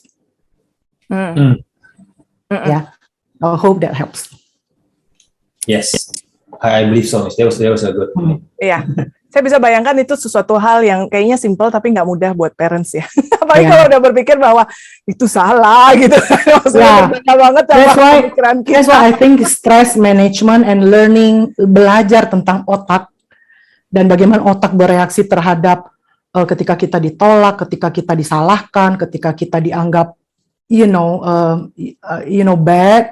Yeah, I hope that helps. Yes, I believe so. That was a good. Iya, saya bisa bayangkan itu sesuatu hal yang kayaknya simple tapi nggak mudah buat parents ya. Apalagi kalau udah berpikir bahwa itu salah gitu. That's why I think stress management and learning, belajar tentang otak dan bagaimana otak bereaksi terhadap ketika kita ditolak, ketika kita disalahkan, ketika kita dianggap bad,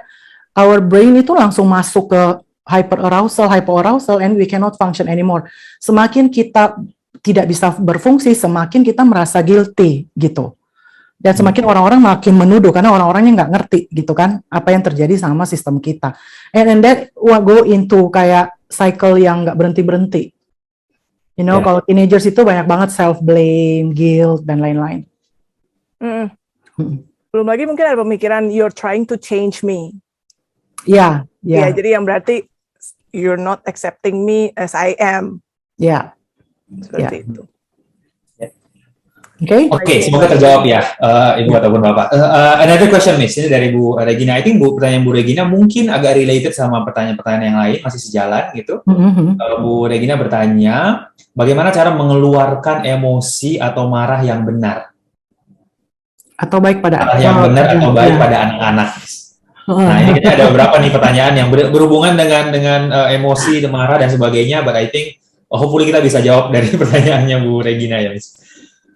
our brain itu langsung masuk ke hyperarousal, and we cannot function anymore. Semakin kita tidak bisa berfungsi, semakin kita merasa guilty gitu. Dan semakin orang-orang makin menuduh karena orang-orangnya nggak ngerti gitu kan apa yang terjadi sama sistem kita. And that will go into kayak cycle yang nggak berhenti-berhenti. Kalau teenagers itu banyak banget self-blame, guilt, dan lain-lain. Belum lagi mungkin ada pemikiran you're trying to change me. Ya, jadi yang berarti you're not accepting me as I am. Seperti itu. Oke, semoga terjawab ya, Ibu ataupun Bapak. Another question, Miss, ini dari Bu Regina. I think pertanyaan Bu Regina mungkin agak related sama pertanyaan-pertanyaan yang lain, masih sejalan gitu. Bu Regina bertanya, bagaimana cara mengeluarkan emosi atau marah yang benar? Atau baik pada pada anak-anak. Nah, ini kita ada beberapa nih pertanyaan yang berhubungan dengan emosi, marah dan sebagainya, but I think hopefully kita bisa jawab dari pertanyaannya Bu Regina ya, Miss.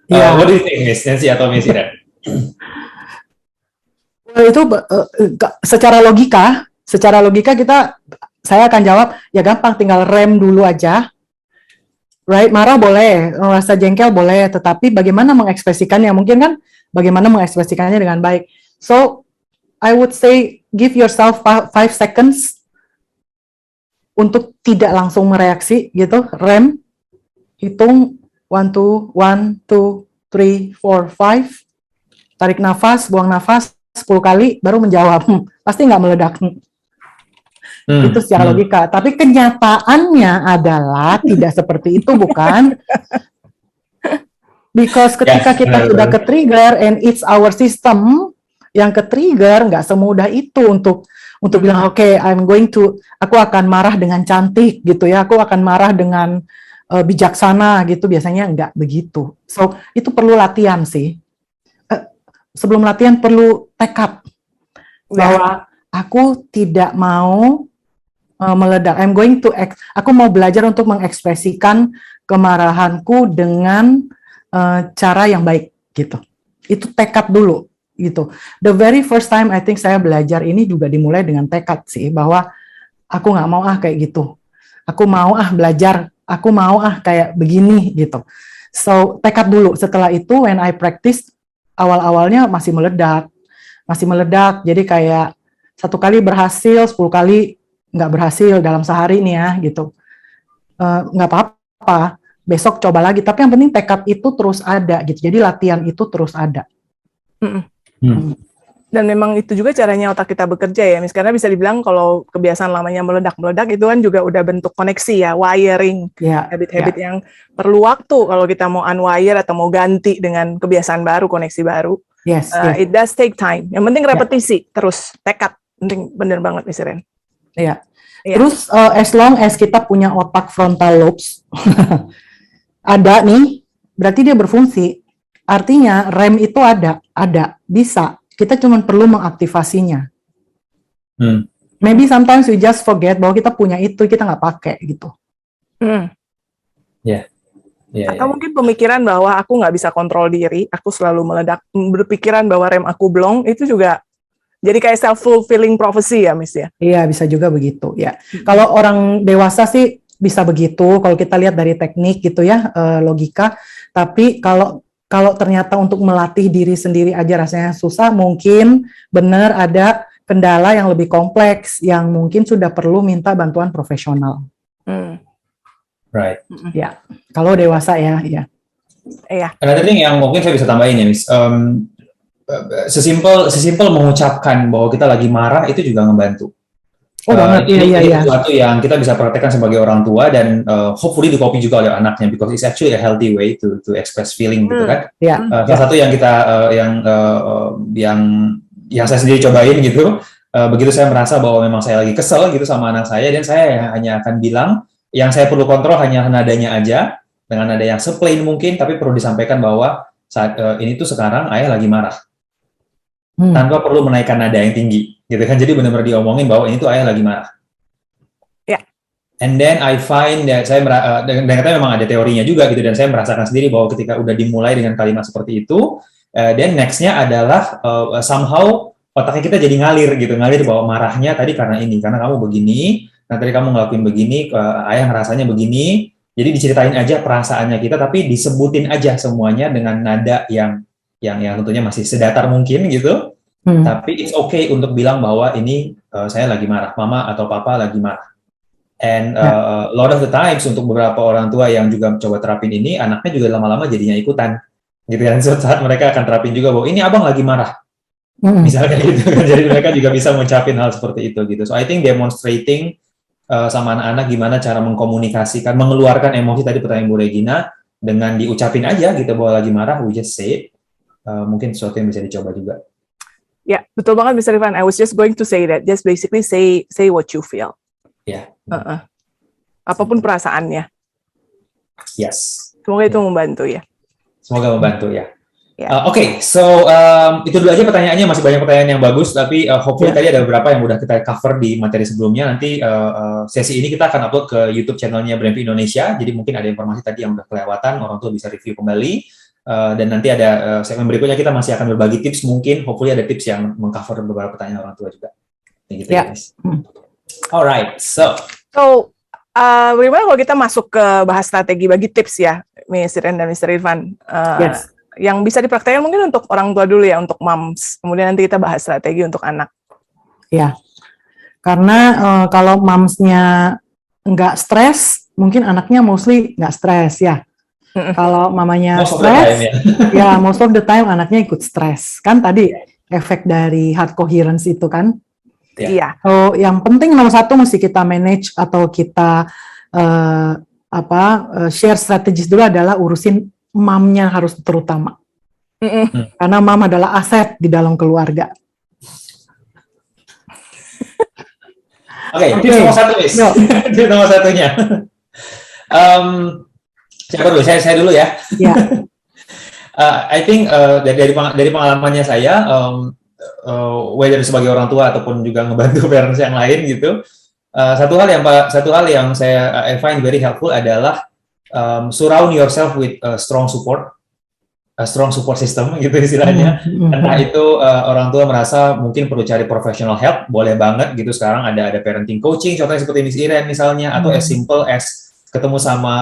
What do you think, Miss Nancy atau Miss Ira? Itu secara logika saya akan jawab ya gampang, tinggal rem dulu aja. Right, marah boleh, merasa jengkel boleh, tetapi bagaimana mengekspresikannya? Mungkin kan bagaimana mengekspresikannya dengan baik. So I would say give yourself 5 seconds untuk tidak langsung mereaksi gitu, rem, hitung 1, 2, 1, 2, 3, 4, 5, tarik nafas, buang nafas 10 kali, baru menjawab. Pasti nggak meledak. Itu secara logika. Tapi kenyataannya adalah tidak seperti itu, bukan? Because ketika Yes, kita sudah benar-benar. ke-trigger and it's our system yang ke-trigger, nggak semudah itu untuk bilang oke, aku akan marah dengan cantik gitu ya, aku akan marah dengan bijaksana gitu, biasanya nggak begitu. So itu perlu latihan sih. Sebelum latihan perlu tekad bahwa aku tidak mau meledak. Aku mau belajar untuk mengekspresikan kemarahanku dengan cara yang baik gitu. Itu tekad dulu gitu. The very first time I think saya belajar ini juga dimulai dengan tekad sih, bahwa aku nggak mau kayak gitu. Aku mau belajar, aku mau kayak begini gitu. So tekad dulu. Setelah itu when I practice, awal-awalnya masih meledak. Jadi kayak 1 kali berhasil, 10 kali nggak berhasil dalam sehari nih ya gitu. Nggak apa-apa, besok coba lagi. Tapi yang penting tekad itu terus ada gitu. Jadi latihan itu terus ada. Dan memang itu juga caranya otak kita bekerja ya, karena bisa dibilang kalau kebiasaan lamanya meledak-meledak itu kan juga udah bentuk koneksi ya, wiring, habit-habit yang perlu waktu kalau kita mau unwire atau mau ganti dengan kebiasaan baru, koneksi baru. Yes. It does take time. Yang penting repetisi, terus tekad, penting, bener banget Miss Iren. Iya. Terus as long as kita punya otak frontal lobes ada nih, berarti dia berfungsi. Artinya rem itu ada, bisa. Kita cuma perlu mengaktifasinya. Maybe sometimes we just forget bahwa kita punya itu, kita nggak pakai gitu. Atau mungkin pemikiran bahwa aku nggak bisa kontrol diri, aku selalu meledak, berpikiran bahwa rem aku blong, itu juga jadi kayak self-fulfilling prophecy ya, Miss ya? Iya, bisa juga begitu ya. Kalau orang dewasa sih bisa begitu, kalau kita lihat dari teknik gitu ya, logika. Tapi kalau ternyata untuk melatih diri sendiri aja rasanya susah, mungkin benar ada kendala yang lebih kompleks, yang mungkin sudah perlu minta bantuan profesional. Right. Ya, kalau dewasa ya. Another thing yang mungkin saya bisa tambahin ya, Miss. Sesimpel mengucapkan bahwa kita lagi marah itu juga ngebantu. Banget, iya. Sesuatu yang kita bisa praktekkan sebagai orang tua dan hopefully dikopi juga oleh anaknya, because it's actually a healthy way to express feeling gitu kan. Salah satu yang kita yang saya sendiri cobain gitu, begitu saya merasa bahwa memang saya lagi kesel gitu sama anak saya, dan saya hanya akan bilang yang saya perlu kontrol hanya nadanya aja, dengan nada yang seplain mungkin, tapi perlu disampaikan bahwa saat ini tuh sekarang ayah lagi marah. Tanpa perlu menaikkan nada yang tinggi, gitu kan. Jadi benar-benar diomongin bahwa ini tuh ayah lagi marah. And then I find that dan ternyata memang ada teorinya juga gitu, dan saya merasakan sendiri bahwa ketika udah dimulai dengan kalimat seperti itu, then next-nya adalah somehow otaknya kita jadi ngalir bahwa marahnya tadi karena ini, karena kamu begini, nah tadi kamu ngelakuin begini, ayah ngerasanya begini, jadi diceritain aja perasaannya kita, tapi disebutin aja semuanya dengan nada yang tentunya masih sedatar mungkin gitu, tapi it's okay untuk bilang bahwa ini saya lagi marah, mama atau papa lagi marah. And a lot of the times untuk beberapa orang tua yang juga coba terapin ini, anaknya juga lama-lama jadinya ikutan gitu kan. So, saat mereka akan terapin juga bahwa ini abang lagi marah, misalnya gitu kan. Jadi mereka juga bisa mengucapin hal seperti itu gitu. So I think demonstrating sama anak-anak gimana cara mengkomunikasikan, mengeluarkan emosi, tadi pertanyaan Bu Regina, dengan diucapin aja gitu bahwa lagi marah, we just say it. Mungkin sesuatu yang bisa dicoba juga. Ya, betul banget Mr. Irfan. I was just going to say that. Just basically say what you feel. Ya. Apapun perasaannya. Yes. Semoga itu membantu ya. Semoga membantu ya. Oke, so itu dulu aja pertanyaannya. Masih banyak pertanyaan yang bagus, tapi hopefully tadi ada beberapa yang udah kita cover di materi sebelumnya. Nanti sesi ini kita akan upload ke YouTube channelnya BrainFit Indonesia. Jadi mungkin ada informasi tadi yang udah kelewatan, orang tua bisa review kembali. Dan nanti ada segmen berikutnya kita masih akan berbagi tips, mungkin hopefully ada tips yang mengcover beberapa pertanyaan orang tua juga. Gitu, guys. Alright, so bagaimana kalau kita masuk ke bahas strategi bagi tips ya, Mr. Iren dan Mr. Irfan, yang bisa dipraktekkan mungkin untuk orang tua dulu ya, untuk moms, kemudian nanti kita bahas strategi untuk anak. Ya, karena kalau momsnya nggak stres, mungkin anaknya mostly nggak stres ya. Kalau mamanya stres, ya most of the time anaknya ikut stres. Kan tadi efek dari heart coherence itu kan. Iya. So, yang penting nomor satu mesti kita manage atau kita share strategis dulu adalah urusin mamnya harus terutama. Karena mam adalah aset di dalam keluarga. Oke, tips nomor satu, Miss. Tips nomor satunya. Siapa dulu? Saya dulu ya. Ya. I think dari pengalamannya saya, whether sebagai orang tua ataupun juga ngebantu parents yang lain gitu, satu hal yang I find very helpful adalah surround yourself with a strong support system gitu istilahnya. Entah itu orang tua merasa mungkin perlu cari professional help, boleh banget gitu. Sekarang ada parenting coaching, contohnya seperti Miss Iren misalnya, atau as simple as ketemu sama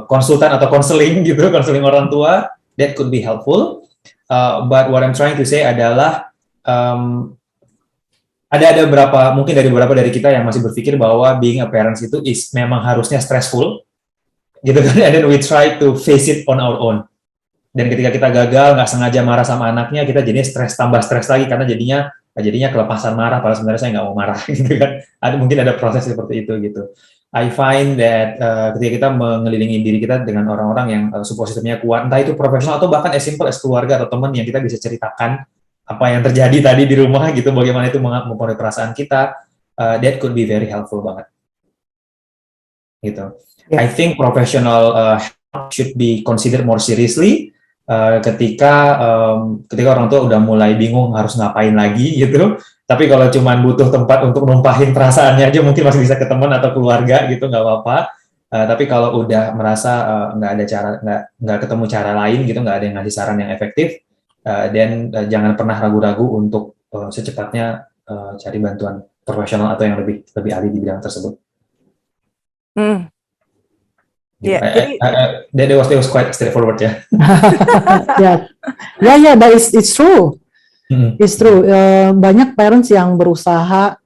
konsultan atau konseling gitu, konseling orang tua, that could be helpful. But what I'm trying to say adalah ada beberapa dari kita yang masih berpikir bahwa being a parents itu memang harusnya stressful gitu kan, and then we try to face it on our own. Dan ketika kita gagal, nggak sengaja marah sama anaknya, kita jadinya tambah stres lagi karena jadinya kelepasan marah, padahal sebenarnya saya nggak mau marah gitu kan. Mungkin ada proses seperti itu gitu. I find that ketika kita mengelilingi diri kita dengan orang-orang yang support system-nya kuat, entah itu profesional atau bahkan as simple as keluarga atau teman yang kita bisa ceritakan apa yang terjadi tadi di rumah gitu, bagaimana itu mempengaruhi perasaan kita, that could be very helpful banget. Gitu. Yeah. I think professional help should be considered more seriously ketika orang tua udah mulai bingung harus ngapain lagi gitu. Tapi kalau cuma butuh tempat untuk numpahin perasaannya aja mungkin masih bisa ke teman atau keluarga gitu, nggak apa-apa. Tapi kalau udah merasa nggak ketemu cara lain gitu, nggak ada yang ngasih saran yang efektif, dan jangan pernah ragu-ragu untuk secepatnya cari bantuan profesional atau yang lebih ahli di bidang tersebut. Yeah, that was quite straightforward ya. Yeah, but it's true. It's true. Banyak parents yang berusaha,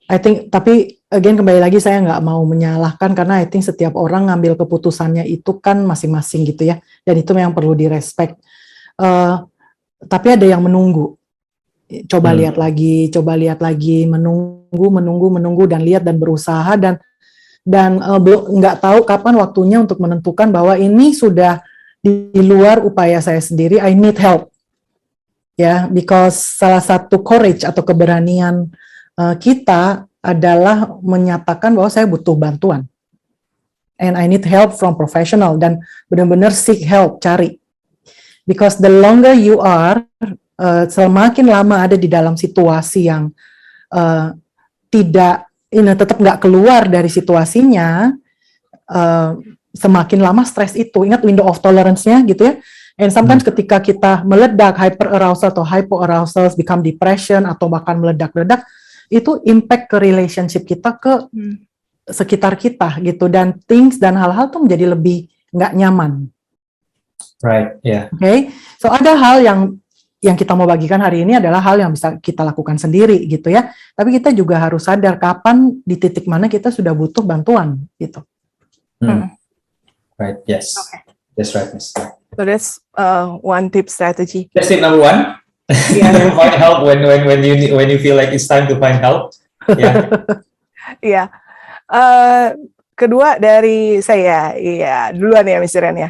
I think, tapi again kembali lagi saya nggak mau menyalahkan karena I think setiap orang ngambil keputusannya itu kan masing-masing gitu ya, dan itu yang perlu direspek. Tapi ada yang menunggu, coba lihat lagi, menunggu dan lihat dan berusaha dan belum nggak tahu kapan waktunya untuk menentukan bahwa ini sudah di luar upaya saya sendiri, I need help. Ya, because salah satu courage atau keberanian kita adalah menyatakan bahwa saya butuh bantuan, and I need help from professional, dan benar-benar seek help, cari. Because the longer you are, semakin lama ada di dalam situasi yang tetap nggak keluar dari situasinya, semakin lama stres itu. Ingat window of tolerance-nya gitu ya. And sometimes ketika kita meledak, hyperarousal atau hypoarousal, become depression, atau bahkan meledak-ledak, itu impact ke relationship kita ke sekitar kita gitu, dan things dan hal-hal tuh menjadi lebih nggak nyaman. Right, yeah. Okay, so ada hal yang kita mau bagikan hari ini adalah hal yang bisa kita lakukan sendiri gitu ya. Tapi kita juga harus sadar kapan, di titik mana kita sudah butuh bantuan gitu. Right, yes. Okay. That's right, Miss. So that's one tip strategy. That's tip number one. Yeah. Find help when you feel like it's time to find help. Yeah. Iya. Kedua dari saya, iya duluan ya Miss Iren ya.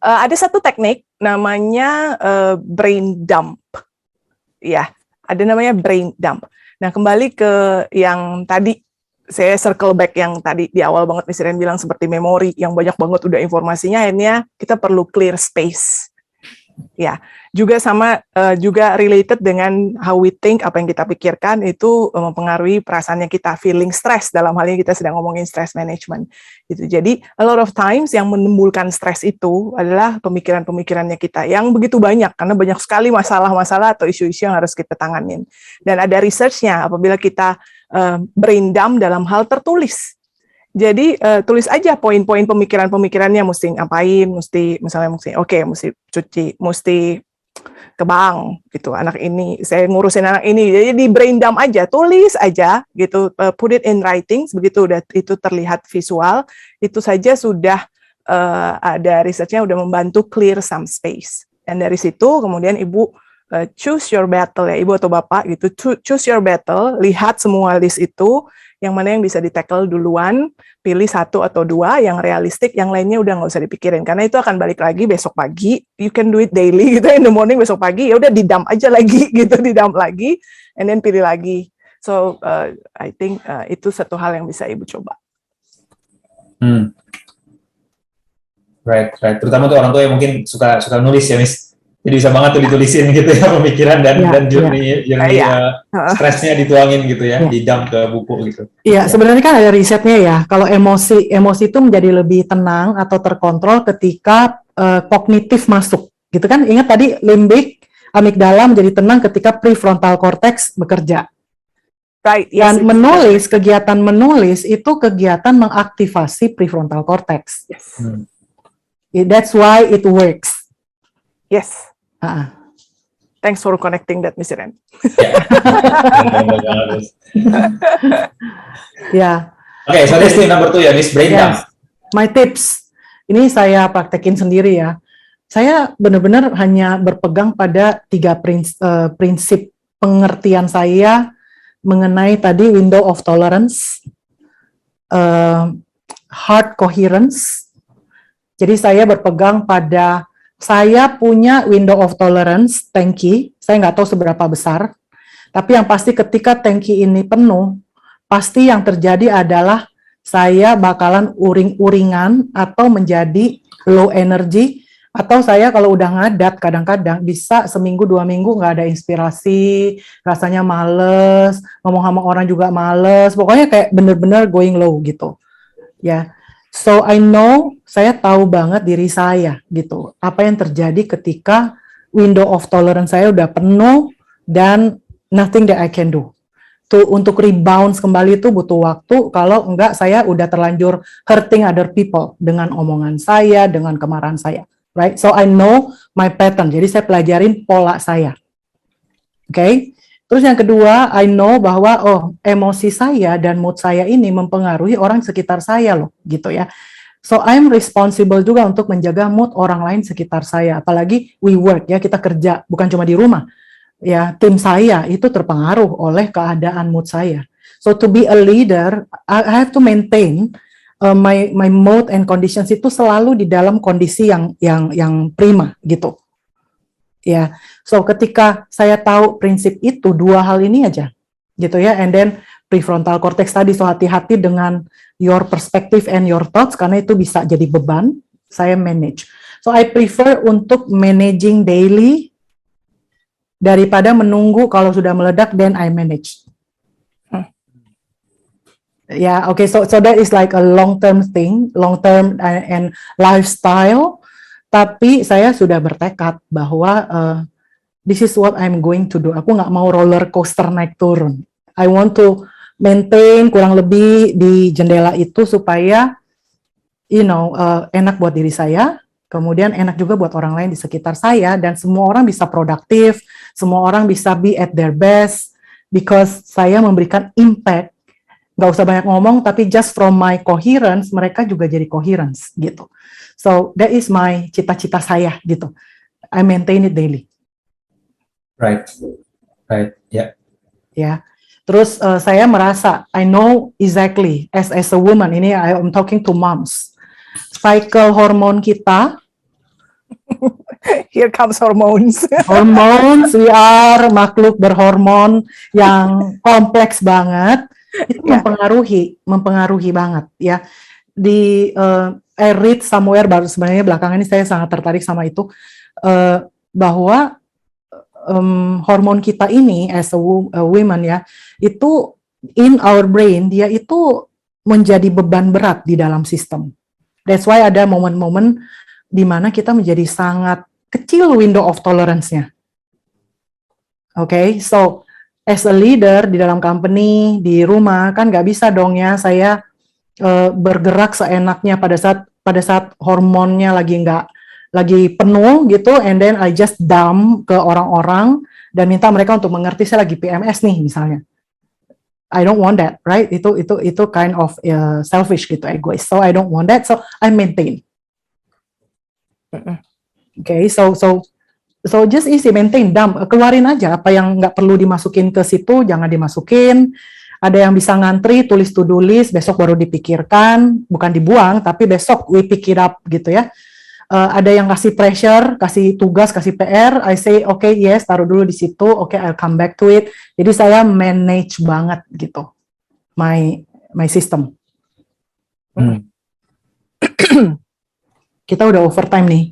Ada satu teknik namanya brain dump. Ya, ada namanya brain dump. Nah, kembali ke yang tadi, saya circle back yang tadi di awal banget Miss Iren bilang seperti memori yang banyak banget udah informasinya, akhirnya kita perlu clear space. Ya, juga sama juga related dengan how we think, apa yang kita pikirkan itu mempengaruhi perasaannya kita, feeling stress, dalam hal ini kita sedang ngomongin stress management gitu. Jadi a lot of times yang menimbulkan stress itu adalah pemikiran-pemikirannya kita yang begitu banyak, karena banyak sekali masalah-masalah atau isu-isu yang harus kita tanganin. Dan ada research-nya apabila kita brain dump dalam hal tertulis. Jadi tulis aja poin-poin pemikiran-pemikirannya, mesti ngapain, mesti cuci, mesti ke bank gitu, anak ini saya ngurusin anak ini, jadi di brain dump aja, tulis aja gitu, put it in writing, begitu udah itu terlihat visual, itu saja sudah ada researchnya udah membantu clear some space. Dan dari situ kemudian ibu choose your battle ya ibu atau bapak gitu, choose your battle, lihat semua list itu, yang mana yang bisa di-tackle duluan, pilih 1 atau 2 yang realistik, yang lainnya udah nggak usah dipikirin, karena itu akan balik lagi besok pagi, you can do it daily gitu, in the morning besok pagi, ya udah di-dump aja lagi gitu, di-dump lagi, and then pilih lagi. So, I think itu satu hal yang bisa ibu coba. Right. Terutama tuh orang tua yang mungkin suka nulis ya, Miss. Jadi bisa banget tuh ditulisin gitu ya pemikiran dan journey stresnya dituangin gitu ya, di-dump ke buku gitu. Iya, sebenarnya kan ada risetnya ya. Kalau emosi itu menjadi lebih tenang atau terkontrol ketika kognitif masuk, gitu kan? Ingat tadi limbik, amigdala menjadi tenang ketika prefrontal cortex bekerja. Right. Dan menulis, kegiatan menulis itu kegiatan mengaktifasi prefrontal cortex. Yes. That's why it works. Yes. Thanks for connecting that, Miss Iren. Ya. Oke, so that's number 2 ya, Miss, brain dump. My tips. Ini saya praktekin sendiri ya. Saya benar-benar hanya berpegang pada 3 prinsip pengertian saya mengenai tadi window of tolerance, heart coherence. Jadi saya berpegang pada saya punya window of tolerance, tangki, saya nggak tahu seberapa besar, tapi yang pasti ketika tangki ini penuh, pasti yang terjadi adalah saya bakalan uring-uringan atau menjadi low energy, atau saya kalau udah ngadat kadang-kadang bisa seminggu 2 minggu nggak ada inspirasi, rasanya males, ngomong sama orang juga males, pokoknya kayak bener-bener going low gitu, ya. So I know, saya tahu banget diri saya gitu. Apa yang terjadi ketika window of tolerance saya udah penuh dan nothing that I can do. Untuk rebound kembali itu butuh waktu. Kalau enggak, saya udah terlanjur hurting other people dengan omongan saya, dengan kemarahan saya. Right? So I know my pattern. Jadi saya pelajarin pola saya. Okay? Terus yang kedua, I know bahwa emosi saya dan mood saya ini mempengaruhi orang sekitar saya loh, gitu ya. So I'm responsible juga untuk menjaga mood orang lain sekitar saya. Apalagi we work ya, kita kerja, bukan cuma di rumah. Ya, tim saya itu terpengaruh oleh keadaan mood saya. So to be a leader, I have to maintain my mood and conditions itu selalu di dalam kondisi yang prima gitu. Ya, so ketika saya tahu prinsip itu 2 hal ini aja, gitu ya, and then prefrontal cortex tadi, so hati-hati dengan your perspective and your thoughts, karena itu bisa jadi beban, saya manage. So I prefer untuk managing daily, daripada menunggu kalau sudah meledak, then I manage. Ya, okay, so that is like a long-term thing, long-term and lifestyle. Tapi saya sudah bertekad bahwa this is what I'm going to do. Aku nggak mau roller coaster naik turun. I want to maintain kurang lebih di jendela itu supaya, enak buat diri saya, kemudian enak juga buat orang lain di sekitar saya, dan semua orang bisa produktif, semua orang bisa be at their best, because saya memberikan impact. Nggak usah banyak ngomong, tapi just from my coherence, mereka juga jadi coherence, gitu. So that is my cita-cita saya gitu. I maintain it daily. Right, yeah. Ya. Terus saya merasa I know exactly as a woman, ini I am talking to moms. Cycle hormon kita. Here comes hormones. Hormones, we are makhluk berhormon yang kompleks banget. Itu mempengaruhi banget ya. I read somewhere, baru sebenarnya belakangan ini saya sangat tertarik sama itu, bahwa hormon kita ini as a woman ya, itu in our brain, dia itu menjadi beban berat di dalam sistem. That's why ada momen-momen di mana kita menjadi sangat kecil window of tolerance-nya. Okay, so as a leader di dalam company, di rumah, kan nggak bisa dong ya saya bergerak seenaknya pada saat hormonnya lagi penuh gitu, and then I just dump ke orang-orang dan minta mereka untuk mengerti saya lagi PMS nih misalnya. I don't want that, right? Itu kind of selfish gitu, egois. So I don't want that. So I maintain. Okay, so So just easy, maintain, dump, keluarin aja apa yang nggak perlu dimasukin ke situ, jangan dimasukin. Ada yang bisa ngantri, tulis to-do list, besok baru dipikirkan, bukan dibuang, tapi besok we pick it up gitu ya. Ada yang kasih pressure, kasih tugas, kasih PR, I say okay, yes, taruh dulu di situ, okay, I'll come back to it. Jadi saya manage banget gitu, my system. Kita udah overtime nih.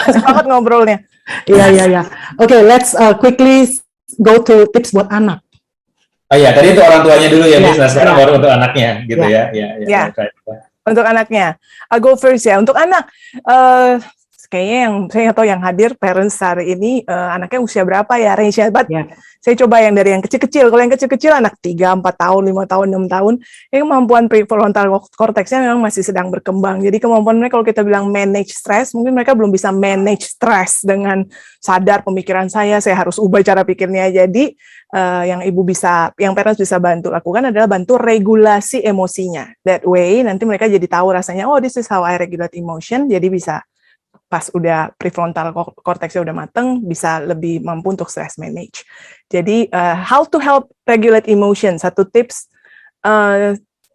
Asik banget ngobrolnya. Iya. Okay, let's quickly go to tips buat anak. Oh iya, tadi itu orang tuanya dulu ya, Iya, Miss. Nah, sekarang iya. baru untuk anaknya, gitu Iya. ya. Iya. Right. Untuk anaknya, I'll go first ya. Untuk anak, kayaknya yang saya nggak tahu yang hadir parents hari ini anaknya usia berapa ya range-nya. But Ya. saya coba yang dari yang kecil-kecil. Kalau yang kecil-kecil anak 3, 4 tahun, 5 tahun, 6 tahun, yang kemampuan prefrontal cortex-nya memang masih sedang berkembang. Jadi kemampuan mereka kalau kita bilang manage stress, mungkin mereka belum bisa manage stress dengan sadar pemikiran saya harus ubah cara pikirnya. Jadi yang parents bisa bantu lakukan adalah bantu regulasi emosinya. That way nanti mereka jadi tahu rasanya, oh this is how I regulate emotion. Jadi bisa pas udah prefrontal cortex-nya udah mateng, bisa lebih mampu untuk stress manage. Jadi, how to help regulate emotion, satu tips,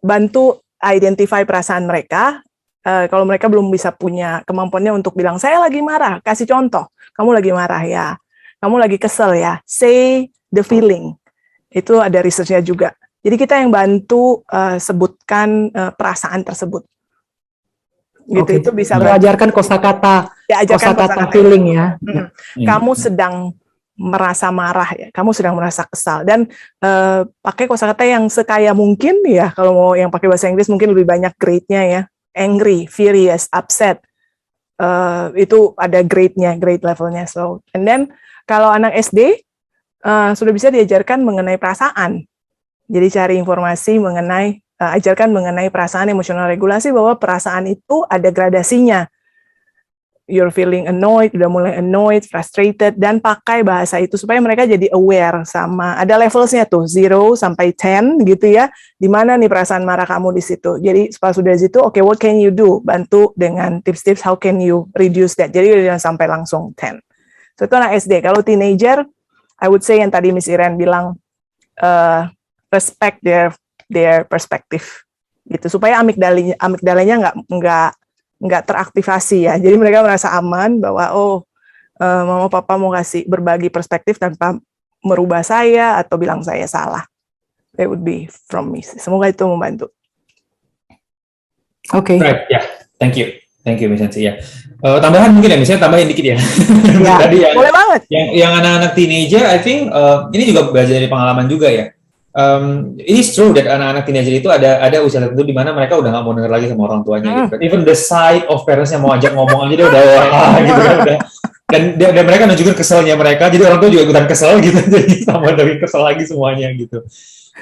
bantu identify perasaan mereka. Kalau mereka belum bisa punya kemampuannya untuk bilang, saya lagi marah, kasih contoh, kamu lagi marah ya, kamu lagi kesel ya, say the feeling. Itu ada research-nya juga. Jadi kita yang bantu sebutkan perasaan tersebut. Gitu, Okay. itu bisa belajarkan kosakata feeling ya. Kamu sedang merasa marah ya, kamu sedang merasa kesal, dan pakai kosakata yang sekaya mungkin ya. Kalau mau yang pakai bahasa Inggris mungkin lebih banyak grade-nya ya, angry, furious, upset, itu ada grade-nya, grade levelnya. So, and then kalau anak SD sudah bisa diajarkan mengenai perasaan. Jadi cari informasi mengenai ajarkan mengenai perasaan, emosional regulasi, bahwa perasaan itu ada gradasinya. You're feeling annoyed, udah mulai annoyed, frustrated, dan pakai bahasa itu supaya mereka jadi aware sama, ada levelsnya tuh, 0 sampai 10 gitu ya, di mana nih perasaan marah kamu di situ. Jadi setelah sudah di situ, okay, what can you do? Bantu dengan tips-tips, how can you reduce that? Jadi jangan sampai langsung 10. So itu anak SD. Kalau teenager, I would say yang tadi Miss Iren bilang, respect their perspective gitu, supaya amigdalanya nggak teraktivasi ya. Jadi mereka merasa aman bahwa mama papa mau kasih berbagi perspektif tanpa merubah saya atau bilang saya salah. That would be from me. Semoga itu membantu. Oke. Right, ya. Thank you Miss Nancy ya. Tambahan mungkin ya, misalnya tambahin dikit ya. Tadi boleh banget. Yang anak-anak teenager, I think ini juga belajar dari pengalaman juga ya. It is true that anak-anak teenager itu ada usia tertentu di mana mereka udah nggak mau denger lagi sama orang tuanya gitu. Even the side of parents-nya mau ajak ngomong aja dia udah gitu kan udah. Dan mereka nunjukin keselnya mereka, jadi orang tua juga ikutan kesel gitu, jadi sama dari kesel lagi semuanya gitu.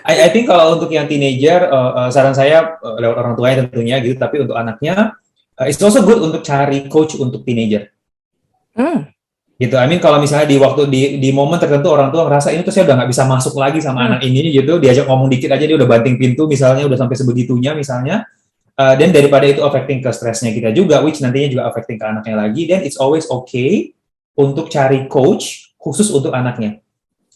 I think kalau untuk yang teenager, saran saya lewat orang tuanya tentunya gitu, tapi untuk anaknya, it's also good untuk cari coach untuk teenager. Gitu, I mean kalau misalnya di momen tertentu orang tua ngerasa ini tuh saya udah nggak bisa masuk lagi sama anak ini gitu, diajak ngomong dikit aja dia udah banting pintu misalnya, udah sampai sebegitunya misalnya, dan daripada itu affecting ke stresnya kita juga, which nantinya juga affecting ke anaknya lagi, then it's always okay untuk cari coach khusus untuk anaknya.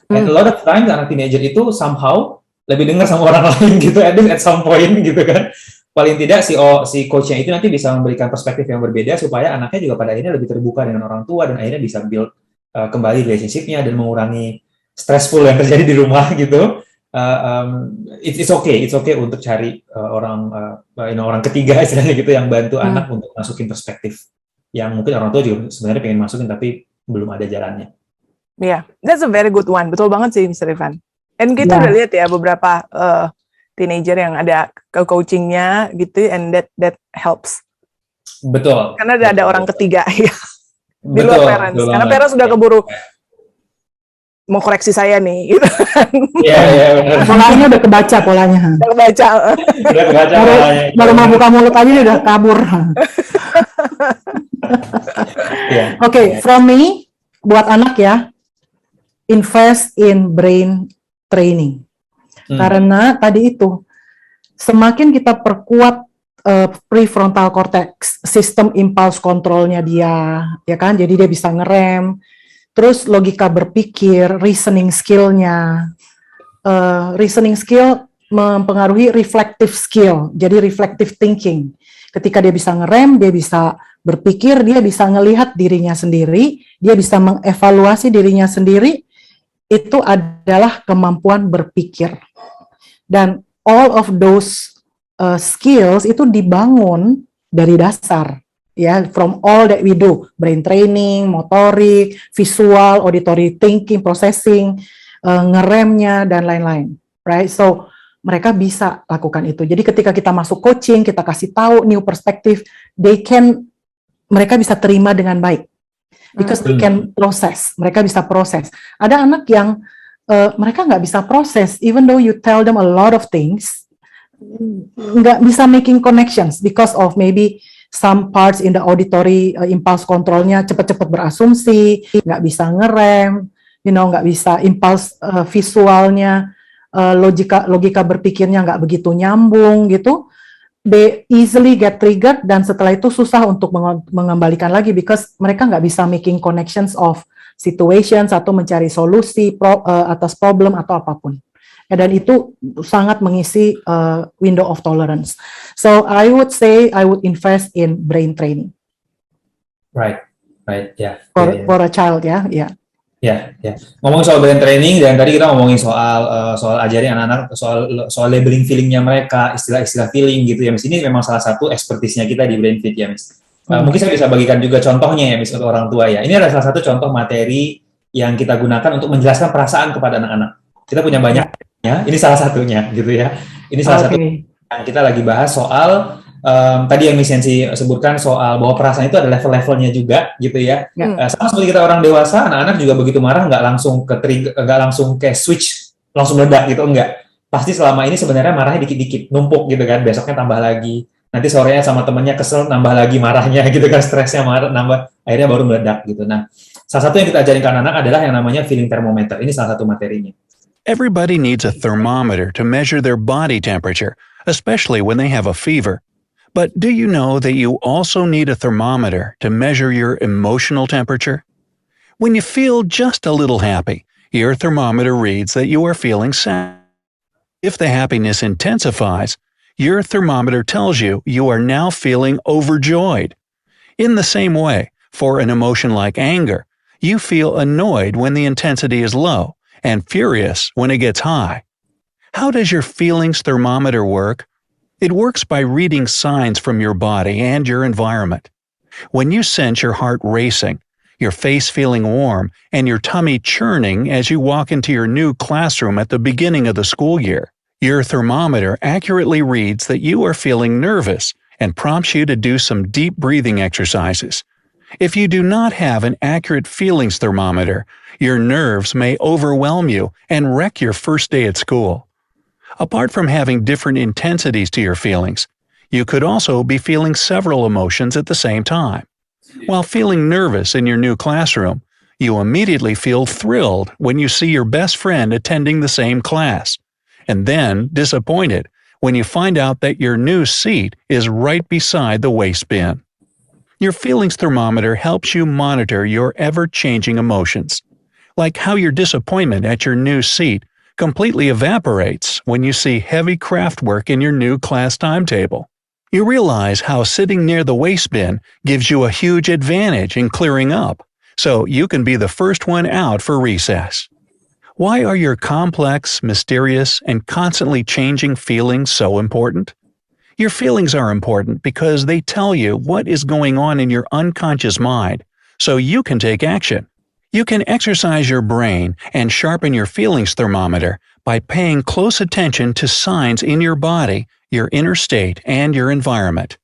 And a lot of times anak teenager itu somehow lebih dengar sama orang lain gitu, at some point gitu kan. Paling tidak si coachnya itu nanti bisa memberikan perspektif yang berbeda supaya anaknya juga pada akhirnya lebih terbuka dengan orang tua dan akhirnya bisa build kembali relationship-nya dan mengurangi stressful yang terjadi di rumah gitu. It's okay untuk cari orang ketiga istilahnya gitu yang bantu anak untuk masukin perspektif yang mungkin orang tua juga sebenarnya pengen masukin tapi belum ada jalannya. Yeah, that's a very good one. Betul banget sih Mr. Ivan. And kita udah lihat ya beberapa teenager yang ada coachingnya gitu, and that helps. Betul. Karena ada orang ketiga ya di Betul, luar parents. Karena parents sudah keburu mau koreksi saya nih, gitu kan. Iya, benar. Polanya udah kebaca polanya. Udah kebaca. Polanya. Baru mau buka mulut aja udah kabur. Oke, from me buat anak ya, invest in brain training. Karena tadi itu semakin kita perkuat prefrontal cortex, sistem impulse kontrolnya dia, ya kan? Jadi dia bisa ngerem. Terus logika berpikir, reasoning skill-nya. Reasoning skill mempengaruhi reflective skill, jadi reflective thinking. Ketika dia bisa ngerem, dia bisa berpikir, dia bisa ngelihat dirinya sendiri, dia bisa mengevaluasi dirinya sendiri, itu adalah kemampuan berpikir. Dan all of those skills itu dibangun dari dasar, ya, from all that we do, brain training, motorik, visual, auditory thinking, processing, ngeremnya, dan lain-lain, right? So, mereka bisa lakukan itu. Jadi ketika kita masuk coaching, kita kasih tahu new perspective, mereka bisa terima dengan baik. Because they can process, mereka bisa proses. Ada anak yang mereka nggak bisa proses, even though you tell them a lot of things, nggak bisa making connections because of maybe some parts in the auditory impulse controlnya cepat-cepat berasumsi, nggak bisa ngerem, nggak bisa impulse visualnya, logika berpikirnya nggak begitu nyambung gitu. They easily get triggered dan setelah itu susah untuk mengembalikan lagi because mereka nggak bisa making connections of situations atau mencari solusi atas problem atau apapun. Dan itu sangat mengisi window of tolerance. So I would say I would invest in brain training. Right, yeah. For a child, ya. Ya. Ngomongin soal brain training dan tadi kita ngomongin soal ajarin anak-anak soal labeling feelingnya mereka, istilah-istilah feeling gitu ya, Miss. Ini memang salah satu expertise-nya kita di BrainFit ya, Miss. Mungkin saya bisa bagikan juga contohnya ya, Miss, untuk orang tua ya. Ini adalah salah satu contoh materi yang kita gunakan untuk menjelaskan perasaan kepada anak-anak. Kita punya banyak ya. Ini salah satunya gitu ya. Ini salah satu yang kita lagi bahas soal tadi yang Miss Yancy sebutkan soal bahwa perasaan itu ada level-levelnya juga gitu ya. Sama seperti kita orang dewasa, anak-anak juga begitu marah nggak langsung nggak langsung kayak switch langsung meledak gitu, enggak. Pasti selama ini sebenarnya marahnya dikit-dikit, numpuk gitu kan, besoknya tambah lagi. Nanti sorenya sama temennya kesel, nambah lagi marahnya gitu kan, stresnya nambah, akhirnya baru meledak gitu. Nah, salah satu yang kita ajarin ke anak-anak adalah yang namanya feeling thermometer. Ini salah satu materinya. Everybody needs a thermometer to measure their body temperature, especially when they have a fever. But do you know that you also need a thermometer to measure your emotional temperature? When you feel just a little happy, your thermometer reads that you are feeling sad. If the happiness intensifies, your thermometer tells you you are now feeling overjoyed. In the same way, for an emotion like anger, you feel annoyed when the intensity is low and furious when it gets high. How does your feelings thermometer work? It works by reading signs from your body and your environment. When you sense your heart racing, your face feeling warm, and your tummy churning as you walk into your new classroom at the beginning of the school year, your thermometer accurately reads that you are feeling nervous and prompts you to do some deep breathing exercises. If you do not have an accurate feelings thermometer, your nerves may overwhelm you and wreck your first day at school. Apart from having different intensities to your feelings, you could also be feeling several emotions at the same time. While feeling nervous in your new classroom, you immediately feel thrilled when you see your best friend attending the same class, and then disappointed when you find out that your new seat is right beside the waste bin. Your feelings thermometer helps you monitor your ever-changing emotions, like how your disappointment at your new seat completely evaporates when you see heavy craft work in your new class timetable. You realize how sitting near the waste bin gives you a huge advantage in clearing up, so you can be the first one out for recess. Why are your complex, mysterious, and constantly changing feelings so important? Your feelings are important because they tell you what is going on in your unconscious mind, so you can take action. You can exercise your brain and sharpen your feelings thermometer by paying close attention to signs in your body, your inner state, and your environment.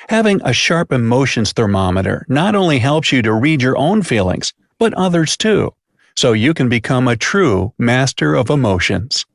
Having a sharp emotions thermometer not only helps you to read your own feelings, but others too, so you can become a true master of emotions.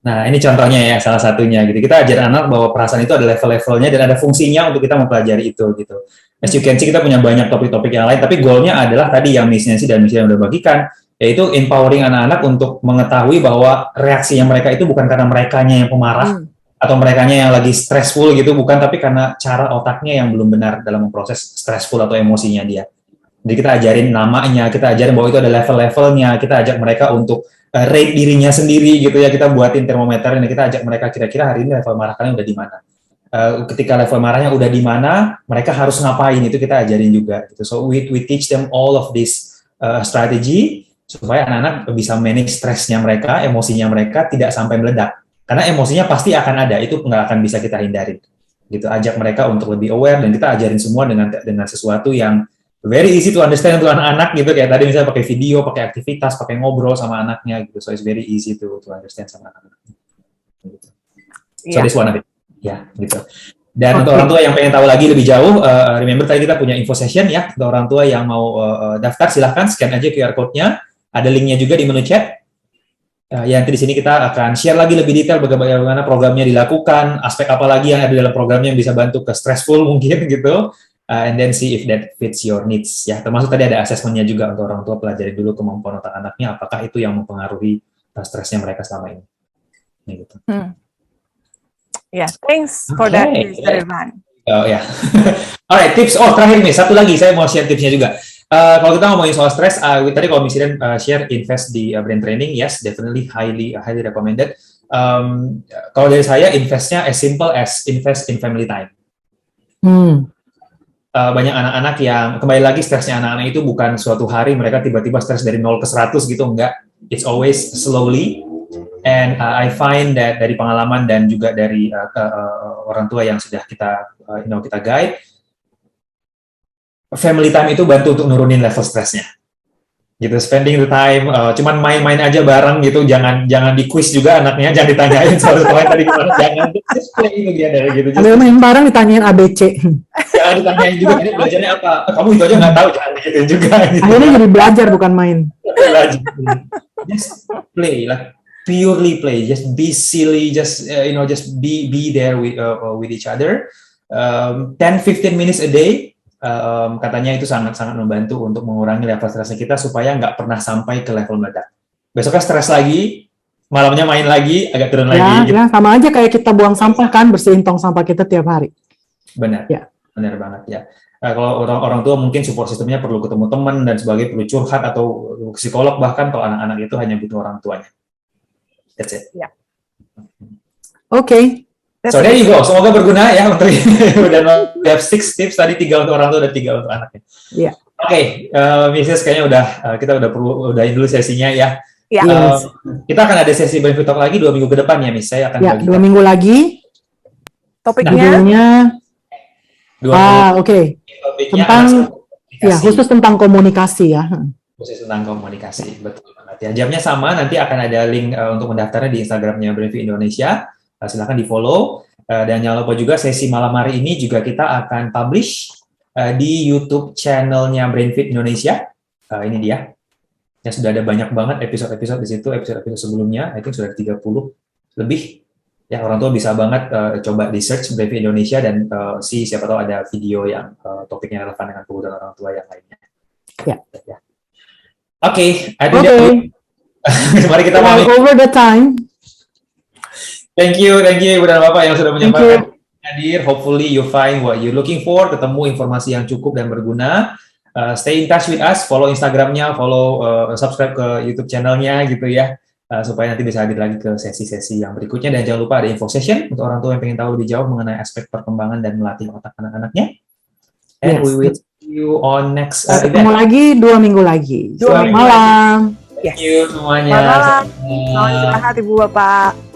Nah, ini contohnya ya, salah satunya gitu. Kita ajar anak bahwa perasaan itu ada level-levelnya dan ada fungsinya untuk kita mempelajari itu gitu. As you can see, kita punya banyak topik-topik yang lain, tapi goalnya adalah tadi yang Miss Nancy dan Miss yang udah bagikan, yaitu empowering anak-anak untuk mengetahui bahwa reaksi yang mereka itu bukan karena merekanya yang pemarah, atau merekanya yang lagi stressful gitu, bukan, tapi karena cara otaknya yang belum benar dalam memproses stressful atau emosinya dia. Jadi kita ajarin namanya, kita ajarin bahwa itu ada level-levelnya, kita ajak mereka untuk rate dirinya sendiri gitu ya, kita buatin termometer ini, kita ajak mereka kira-kira hari ini level marah kalian udah di mana. Ketika level marahnya udah di mana, mereka harus ngapain, itu kita ajarin juga gitu. So we teach them all of this strategy supaya anak-anak bisa manage stresnya mereka, emosinya mereka tidak sampai meledak. Karena emosinya pasti akan ada, itu nggak akan bisa kita hindari. Gitu, ajak mereka untuk lebih aware, dan kita ajarin semua dengan sesuatu yang very easy to understand untuk anak-anak gitu, kayak tadi misalnya pakai video, pakai aktivitas, pakai ngobrol sama anaknya gitu. So it's very easy to understand sama anak-anak. Gitu. So this one of it. Ya, gitu. Dan untuk orang tua yang pengen tahu lagi lebih jauh, remember tadi kita punya info session ya. Untuk orang tua yang mau daftar, silahkan scan aja QR code-nya. Ada linknya juga di menu chat. Ya, nanti di sini kita akan share lagi lebih detail bagaimana programnya dilakukan, aspek apa lagi yang ada dalam programnya yang bisa bantu ke stressful mungkin gitu, and then see if that fits your needs ya. Termasuk tadi ada asesmennya juga untuk orang tua, pelajari dulu kemampuan otak anaknya, apakah itu yang mempengaruhi stresnya mereka selama ini. Gitu. Yeah, thanks for that, Mr. Irfan. Oh ya, alright, tips. Oh terakhir nih, satu lagi saya mau share tipsnya juga. Kalau kita ngomongin soal stres, tadi kalau misalnya share invest di brain training, yes, definitely highly recommended. Kalau dari saya, investnya as simple as invest in family time. Banyak anak-anak yang kembali lagi, stresnya anak-anak itu bukan suatu hari mereka tiba-tiba stres dari 0 ke 100 gitu, enggak. It's always slowly. And I find that dari pengalaman dan juga dari orang tua yang sudah kita guide, family time itu bantu untuk nurunin level stresnya. Gitu, spending the time, cuman main-main aja bareng gitu, jangan di quiz juga anaknya, jangan ditanyain soal sekolah tadi gimana, jangan, just play itu dia dari gitu. Ada main bareng ditanyain ABC. Jangan ditanyain juga, ini belajarnya apa? Kamu itu aja nggak tahu, jangan gitu juga. Gitu. Akhirnya jadi belajar bukan main. Belajar. Just play, like purely play, just be silly, just just be there with each other. 10-15 minutes a day. Katanya itu sangat-sangat membantu untuk mengurangi level stresnya kita supaya nggak pernah sampai ke level meledak. Besoknya stres lagi, malamnya main lagi, agak turun lagi. Gitu. Ya, sama aja kayak kita buang sampah kan, bersihin tong sampah kita tiap hari. Benar, ya. Benar banget ya. Kalau orang tua mungkin support sistemnya perlu ketemu teman dan sebagainya, perlu curhat atau psikolog, bahkan kalau anak-anak itu hanya butuh orang tuanya. That's it. Ya. Oke. So there you go. Semoga berguna ya untuk ini. Dan we have 6 tips tadi, 3 untuk orang tua dan 3 untuk anaknya. Iya. Oke, Mrs. kayaknya kita udah perlu udahin dulu sesinya ya. Ya. Kita akan ada sesi Brain Fit Talk lagi 2 minggu ke depan ya, Miss. Saya akan Ya, bagi 2 minggu lagi. Topiknya? Oke. Tentang khusus tentang komunikasi ya. Khusus tentang komunikasi, betul banget. Ya, jamnya sama, nanti akan ada link untuk mendaftarnya di Instagramnya Brain Fit Indonesia. Silakan di-follow. Dan jangan lupa juga sesi malam hari ini juga kita akan publish di YouTube channelnya Brain Fit Indonesia. Ini dia. Ya, sudah ada banyak banget episode-episode di situ, episode-episode sebelumnya, I think sudah 30 lebih. Ya, orang tua bisa banget coba di search Brain Fit Indonesia dan siapa tahu ada video yang topiknya relevan dengan kebutuhan orang tua yang lainnya. Ya. Oke, mari kita pamit. Over the time. Thank you Ibu dan Bapak yang sudah menyampaikan hadir. Hopefully you find what you're looking for, ketemu informasi yang cukup dan berguna. Stay in touch with us, follow Instagramnya, subscribe ke YouTube channelnya gitu ya, supaya nanti bisa hadir lagi ke sesi-sesi yang berikutnya. Dan jangan lupa ada info session untuk orang tua yang pengen tahu lebih jauh mengenai aspek perkembangan dan melatih otak anak-anaknya. And we will see you on next ketemu lagi 2 minggu lagi. Selamat malam. Thank you semuanya. Selamat malam. Selamat istirahat Ibu Bapak.